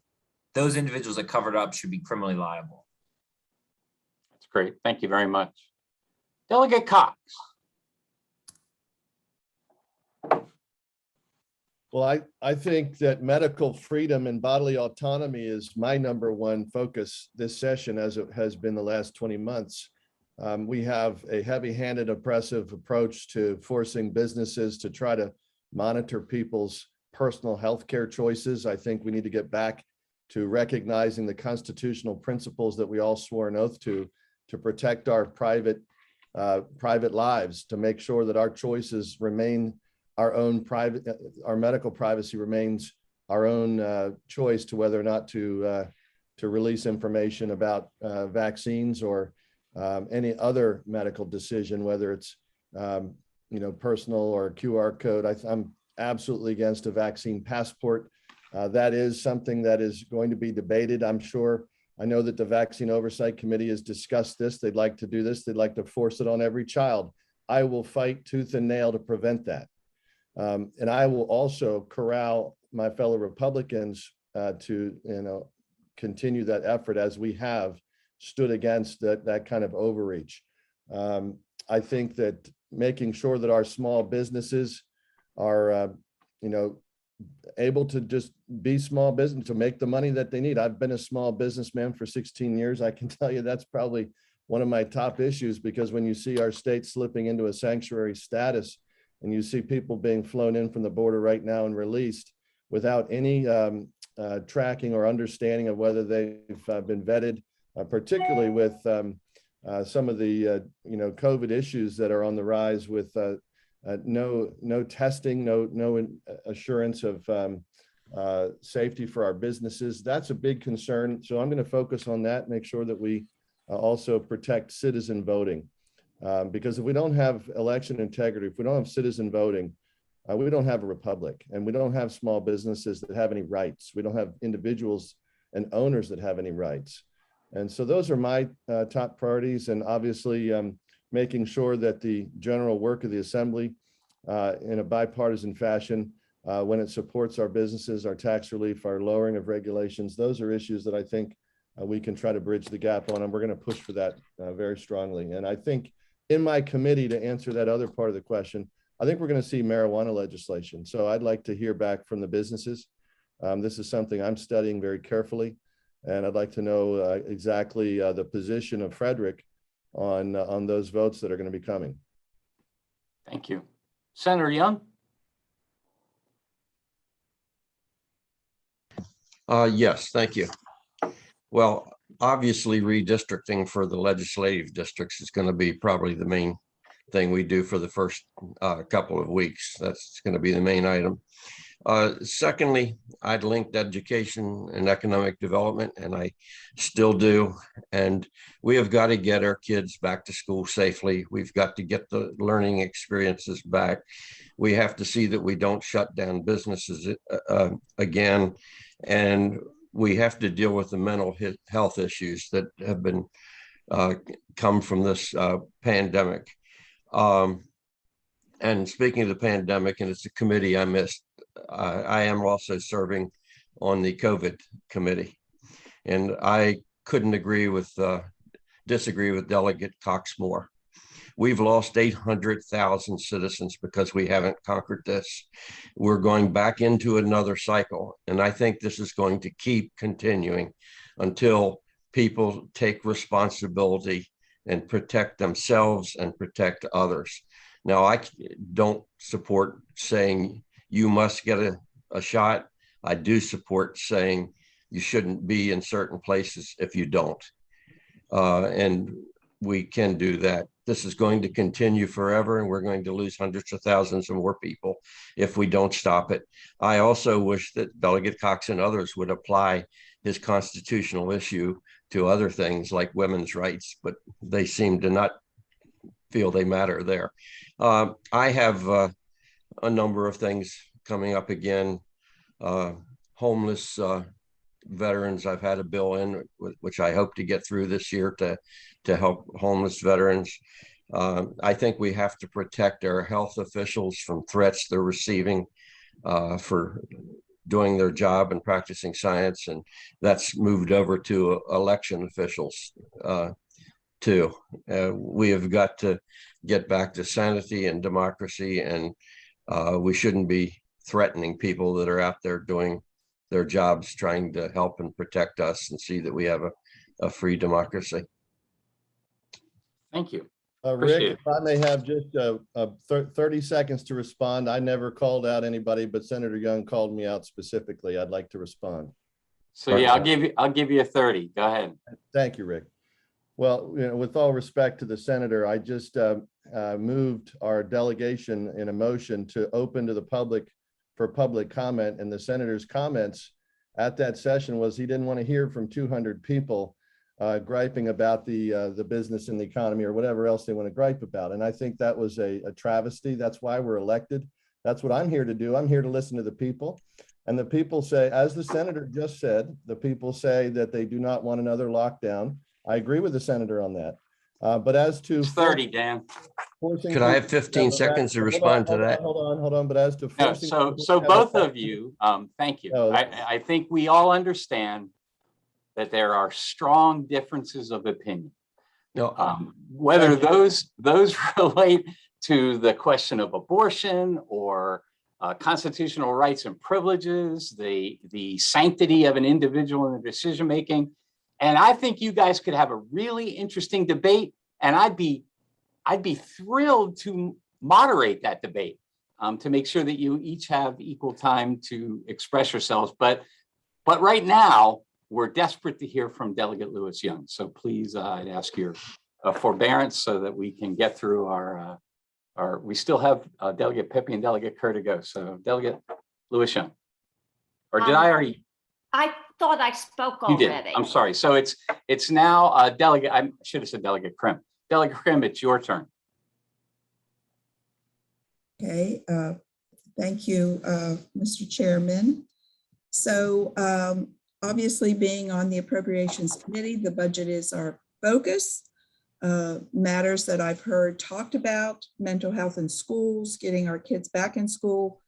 [SPEAKER 7] those individuals that covered up should be criminally liable.
[SPEAKER 1] That's great. Thank you very much. Delegate Cox.
[SPEAKER 8] Well, I think that medical freedom and bodily autonomy is my #1 focus this session, as it has been the last 20 months. We have a heavy-handed, oppressive approach to forcing businesses to try to monitor people's personal health care choices. I think we need to get back to recognizing the constitutional principles that we all swore an oath to protect our private lives, to make sure that our choices remain our own private, our medical privacy remains our own choice to whether or not to release information about vaccines or any other medical decision, whether it's personal or QR code. I'm absolutely against a vaccine passport. That is something that is going to be debated. I know that the Vaccine Oversight Committee has discussed this. They'd like to do this. They'd like to force it on every child. I will fight tooth and nail to prevent that. And I will also corral my fellow Republicans to continue that effort as we have stood against that kind of overreach. I think that making sure that our small businesses are, able to just be small business to make the money that they need. I've been a small businessman for 16 years. I can tell you that's probably one of my top issues, because when you see our state slipping into a sanctuary status and you see people being flown in from the border right now and released without any tracking or understanding of whether they've been vetted, particularly with some of the COVID issues that are on the rise with no testing, no assurance of safety for our businesses. That's a big concern. So I'm going to focus on that, make sure that we also protect citizen voting. Because if we don't have election integrity, if we don't have citizen voting, we don't have a republic, and we don't have small businesses that have any rights. We don't have individuals and owners that have any rights. And so those are my top priorities, and obviously making sure that the general work of the Assembly in a bipartisan fashion, when it supports our businesses, our tax relief, our lowering of regulations, those are issues that I think we can try to bridge the gap on, and we're going to push for that very strongly. And I think in my committee, to answer that other part of the question, I think we're going to see marijuana legislation. So I'd like to hear back from the businesses. This is something I'm studying very carefully, and I'd like to know exactly the position of Frederick on those votes that are going to be coming.
[SPEAKER 1] Thank you. Senator Young?
[SPEAKER 3] Yes, thank you. Well, obviously redistricting for the legislative districts is going to be probably the main thing we do for the first couple of weeks. That's going to be the main item. Secondly, I'd linked education and economic development, and I still do. And we have got to get our kids back to school safely. We've got to get the learning experiences back. We have to see that we don't shut down businesses again. And we have to deal with the mental health issues that have been come from this pandemic. And speaking of the pandemic, and it's a committee I missed, I am also serving on the COVID committee, and I couldn't disagree with Delegate Cox more. We've lost 800,000 citizens because we haven't conquered this. We're going back into another cycle, and I think this is going to keep continuing until people take responsibility and protect themselves and protect others. Now, I don't support saying you must get a shot. I do support saying you shouldn't be in certain places if you don't. And we can do that. This is going to continue forever, and we're going to lose hundreds of thousands of more people if we don't stop it. I also wish that Delegate Cox and others would apply his constitutional issue to other things like women's rights, but they seem to not feel they matter there. I have a number of things coming up again. Homeless veterans, I've had a bill in which I hope to get through this year to help homeless veterans. I think we have to protect our health officials from threats they're receiving for doing their job and practicing science, and that's moved over to election officials too. We have got to get back to sanity and democracy, and we shouldn't be threatening people that are out there doing their jobs, trying to help and protect us and see that we have a free democracy.
[SPEAKER 1] Thank you.
[SPEAKER 8] Rick, if I may have just 30 seconds to respond. I never called out anybody, but Senator Young called me out specifically. I'd like to respond.
[SPEAKER 1] So yeah, I'll give you a 30. Go ahead.
[SPEAKER 8] Thank you, Rick. Well, with all respect to the senator, I just moved our delegation in a motion to open to the public for public comment, and the senator's comments at that session was he didn't want to hear from 200 people griping about the business and the economy or whatever else they want to gripe about. And I think that was a travesty. That's why we're elected. That's what I'm here to do. I'm here to listen to the people. And the people say, as the senator just said, the people say that they do not want another lockdown. I agree with the senator on that. But as to
[SPEAKER 1] It's 30, Dan.
[SPEAKER 3] Could I have 15 seconds to respond to that?
[SPEAKER 8] Hold on. But as to
[SPEAKER 1] No, so both of you, thank you. I think we all understand that there are strong differences of opinion.
[SPEAKER 3] No,
[SPEAKER 1] Whether those relate to the question of abortion or constitutional rights and privileges, the sanctity of an individual in their decision making. And I think you guys could have a really interesting debate, and I'd be thrilled to moderate that debate to make sure that you each have equal time to express yourselves. But right now, we're desperate to hear from Delegate Lewis Young. So please, I'd ask your forbearance so that we can get through we still have Delegate Pippy and Delegate Kerr to go. So Delegate Lewis Young. Or did I already?
[SPEAKER 5] I thought I spoke
[SPEAKER 1] You
[SPEAKER 5] already.
[SPEAKER 1] did. I'm sorry. So it's now Delegate, I should have said Delegate Krimm. Delegate Krimm, it's your turn.
[SPEAKER 6] Okay, thank you, Mr. Chairman. So obviously being on the Appropriations Committee, the budget is our focus. Matters that I've heard talked about, mental health in schools, getting our kids back in school.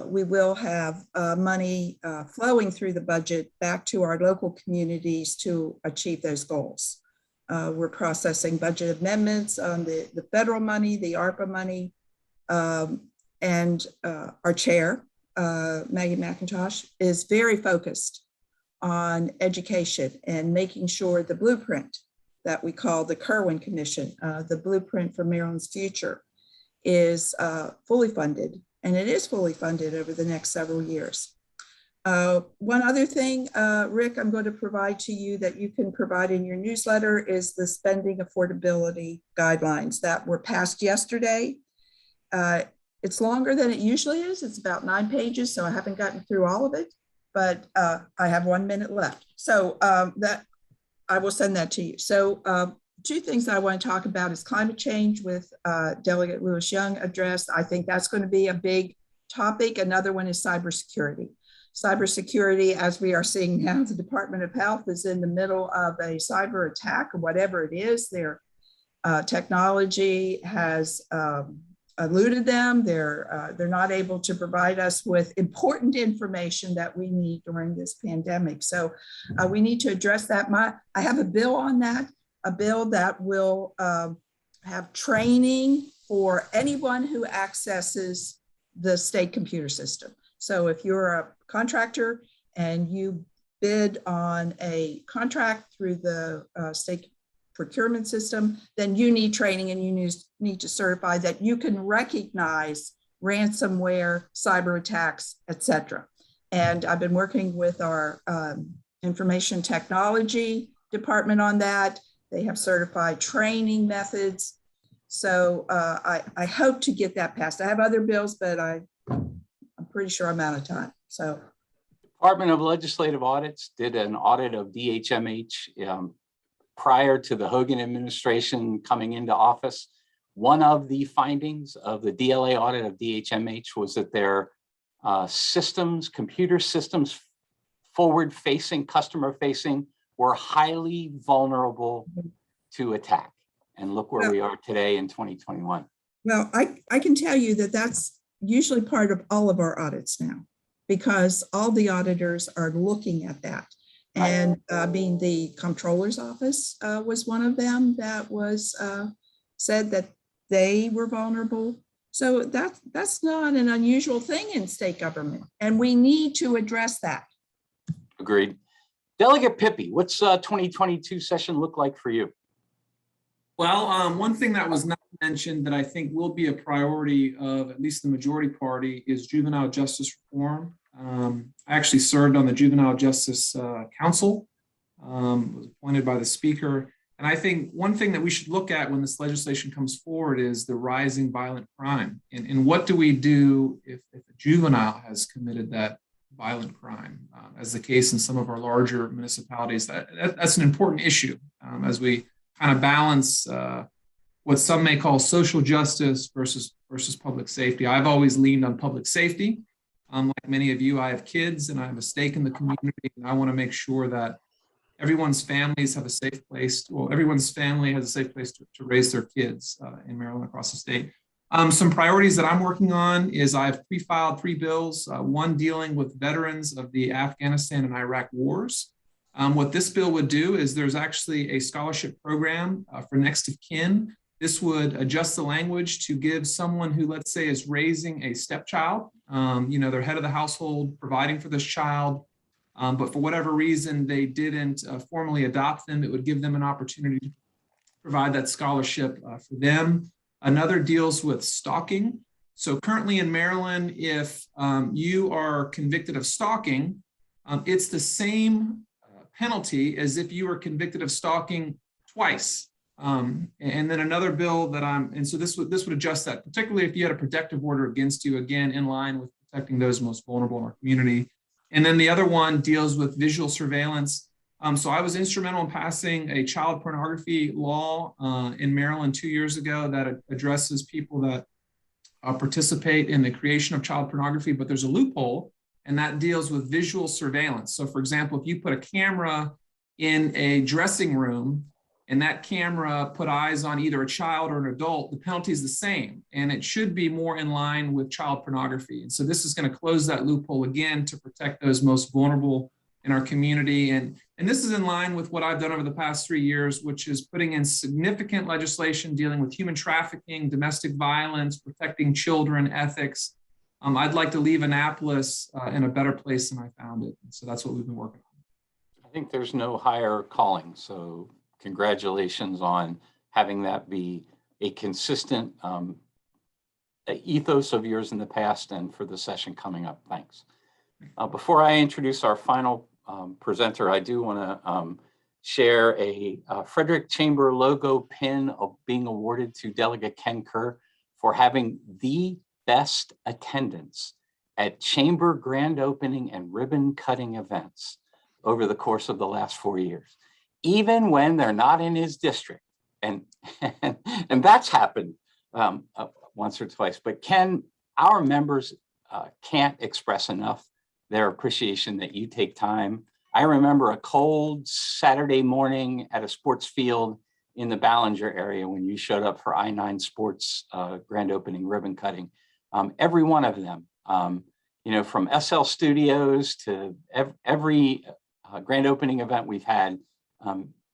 [SPEAKER 6] We will have money flowing through the budget back to our local communities to achieve those goals. We're processing budget amendments on the federal money, the ARPA money, and our chair, Maggie McIntosh, is very focused on education and making sure the blueprint that we call the Kerwin Commission, the blueprint for Maryland's future, is fully funded, and it is fully funded over the next several years. One other thing, Rick, I'm going to provide to you that you can provide in your newsletter is the spending affordability guidelines that were passed yesterday. It's longer than it usually is. It's about 9 pages, so I haven't gotten through all of it, but I have 1 minute left. So that I will send that to you. So 2 things that I want to talk about is climate change with Delegate Lewis Young addressed. I think that's going to be a big topic. Another one is cybersecurity. Cybersecurity, as we are seeing now, the Department of Health is in the middle of a cyber attack, or whatever it is. Their technology has eluded them. They're not able to provide us with important information that we need during this pandemic. So we need to address that. I have a bill on that, a bill that will have training for anyone who accesses the state computer system. So if you're a contractor and you bid on a contract through the state procurement system, then you need training and you need to certify that you can recognize ransomware, cyber attacks, etc. And I've been working with our information technology department on that. They have certified training methods. So I hope to get that passed. I have other bills, but I'm pretty sure I'm out of time. So
[SPEAKER 1] Department of Legislative Audits did an audit of DHMH prior to the Hogan administration coming into office. One of the findings of the DLA audit of DHMH was that their systems, computer systems, forward-facing, customer-facing, were highly vulnerable to attack. And look where we are today in 2021.
[SPEAKER 6] Well, I can tell you that that's usually part of all of our audits now, because all the auditors are looking at that. And being the comptroller's office was one of them that was said that they were vulnerable. So that's not an unusual thing in state government, and we need to address that.
[SPEAKER 1] Agreed. Delegate Pippy, what's 2022 session look like for you?
[SPEAKER 4] Well, one thing that was not mentioned that I think will be a priority of at least the majority party is juvenile justice reform. I actually served on the Juvenile Justice Council, was appointed by the Speaker. And I think one thing that we should look at when this legislation comes forward is the rising violent crime. And what do we do if a juvenile has committed that violent crime, as the case in some of our larger municipalities? That's an important issue as we kind of balance what some may call social justice versus public safety. I've always leaned on public safety. Like many of you, I have kids and I have a stake in the community, and I want to make sure that everyone's families have a safe place. Well, everyone's family has a safe place to raise their kids in Maryland, across the state. Some priorities that I'm working on is I've pre-filed 3 bills, one dealing with veterans of the Afghanistan and Iraq wars, What this bill would do is there's actually a scholarship program for next of kin. This would adjust the language to give someone who, let's say, is raising a stepchild, they're head of the household, providing for this child, but for whatever reason, they didn't formally adopt them. It would give them an opportunity to provide that scholarship for them. Another deals with stalking. So currently in Maryland, if you are convicted of stalking, it's the same penalty as if you were convicted of stalking twice. And then another bill and so this would adjust that, particularly if you had a protective order against you, again, in line with protecting those most vulnerable in our community. And then the other one deals with visual surveillance. So I was instrumental in passing a child pornography law in Maryland 2 years ago that addresses people that participate in the creation of child pornography, but there's a loophole, and that deals with visual surveillance. So for example, if you put a camera in a dressing room and that camera put eyes on either a child or an adult, the penalty is the same. And it should be more in line with child pornography. And so this is going to close that loophole again to protect those most vulnerable in our community. And this is in line with what I've done over the past 3 years, which is putting in significant legislation dealing with human trafficking, domestic violence, protecting children, ethics. I'd like to leave Annapolis in a better place than I found it. And so that's what we've been working on.
[SPEAKER 1] I think there's no higher calling. So congratulations on having that be a consistent ethos of yours in the past and for the session coming up. Thanks. Before I introduce our final presenter, I do want to share a Frederick Chamber logo pin of being awarded to Delegate Ken Kerr for having the best attendance at Chamber grand opening and ribbon cutting events over the course of the last 4 years, even when they're not in his district. And that's happened once or twice. But Ken, our members can't express enough their appreciation that you take time. I remember a cold Saturday morning at a sports field in the Ballinger area when you showed up for I-9 Sports grand opening ribbon cutting. Every one of them, from SL Studios to every grand opening event we've had,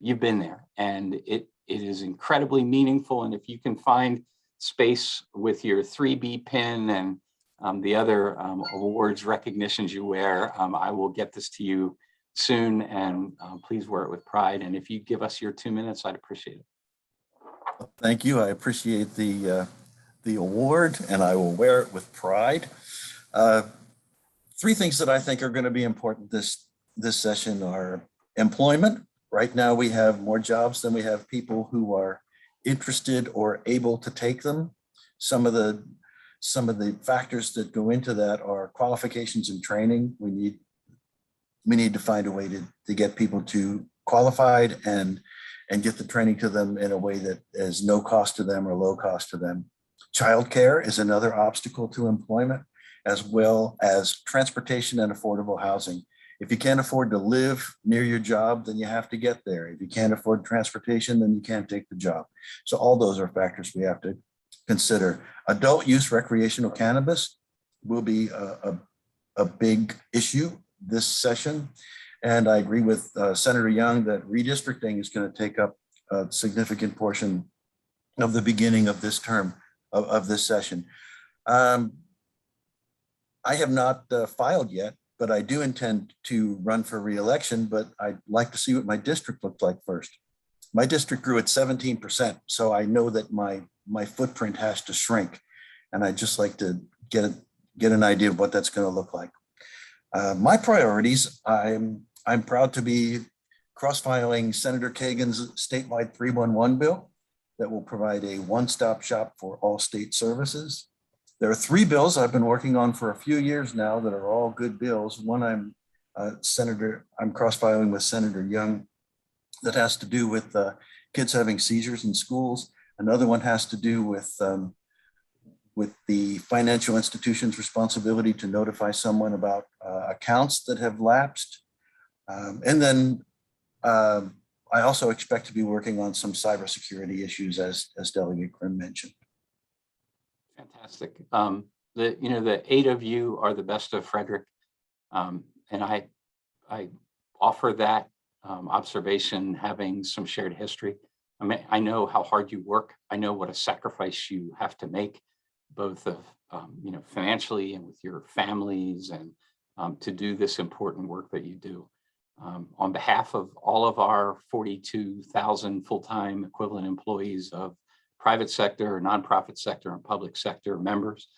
[SPEAKER 1] you've been there, and it is incredibly meaningful. And if you can find space with your 3B pin and the other awards recognitions you wear, I will get this to you soon, and please wear it with pride. And if you give us your 2 minutes, I'd appreciate it.
[SPEAKER 2] Thank you. I appreciate the award, and I will wear it with pride. 3 things that I think are going to be important this session are employment. Right now, we have more jobs than we have people who are interested or able to take them. Some of the factors that go into that are qualifications and training. We need to find a way to get people to qualified and get the training to them in a way that is no cost to them or low cost to them. Childcare is another obstacle to employment, as well as transportation and affordable housing. If you can't afford to live near your job, then you have to get there. If you can't afford transportation, then you can't take the job. So all those are factors we have to consider. Adult use recreational cannabis will be a big issue this session. And I agree with Senator Young that redistricting is going to take up a significant portion of the beginning of this term of this session. I have not filed yet, but I do intend to run for re-election, but I'd like to see what my district looked like first. My district grew at 17%, so I know that my footprint has to shrink, and I'd just like to get an idea of what that's going to look like. My priorities, I'm proud to be cross-filing Senator Kagan's statewide 311 bill that will provide a one-stop shop for all state services. There are 3 bills I've been working on for a few years now that are all good bills. One I'm cross-filing with Senator Young that has to do with kids having seizures in schools. Another one has to do with the financial institution's responsibility to notify someone about accounts that have lapsed. And then I also expect to be working on some cybersecurity issues, as Delegate Krimm mentioned.
[SPEAKER 1] Fantastic. The 8 of you are the best of Frederick, and I offer that observation, having some shared history. I mean, I know how hard you work. I know what a sacrifice you have to make, both of, financially and with your families, and to do this important work that you do. On behalf of all of our 42,000 full-time equivalent employees of private sector, nonprofit sector, and public sector members,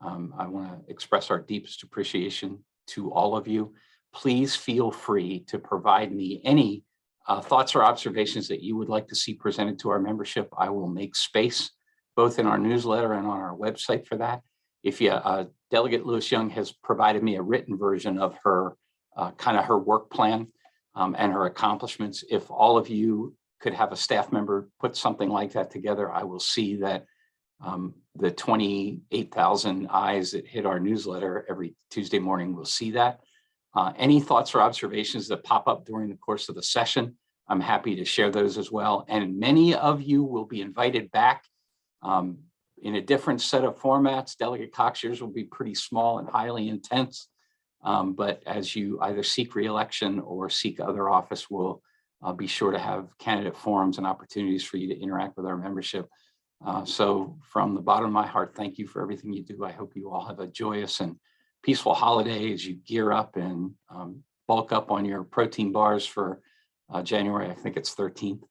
[SPEAKER 1] I want to express our deepest appreciation to all of you. Please feel free to provide me any thoughts or observations that you would like to see presented to our membership. I will make space both in our newsletter and on our website for that. If you, Delegate Lewis Young has provided me a written version of her kind of her work plan and her accomplishments. If all of you could have a staff member put something like that together, I will see that the 28,000 eyes that hit our newsletter every Tuesday morning will see that. Any thoughts or observations that pop up during the course of the session, I'm happy to share those as well. And many of you will be invited back in a different set of formats. Delegate Cox, yours will be pretty small and highly intense. But as you either seek re-election or seek other office, we'll be sure to have candidate forums and opportunities for you to interact with our membership. So from the bottom of my heart, thank you for everything you do. I hope you all have a joyous and peaceful holiday as you gear up and bulk up on your protein bars for January, I think it's 13th.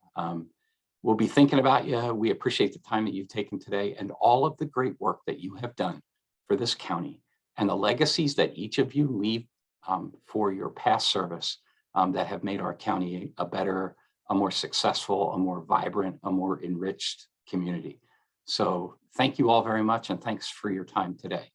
[SPEAKER 1] We'll be thinking about you. We appreciate the time that you've taken today and all of the great work that you have done for this county and the legacies that each of you leave for your past service that have made our county a better, a more successful, a more vibrant, a more enriched community. So thank you all very much, and thanks for your time today.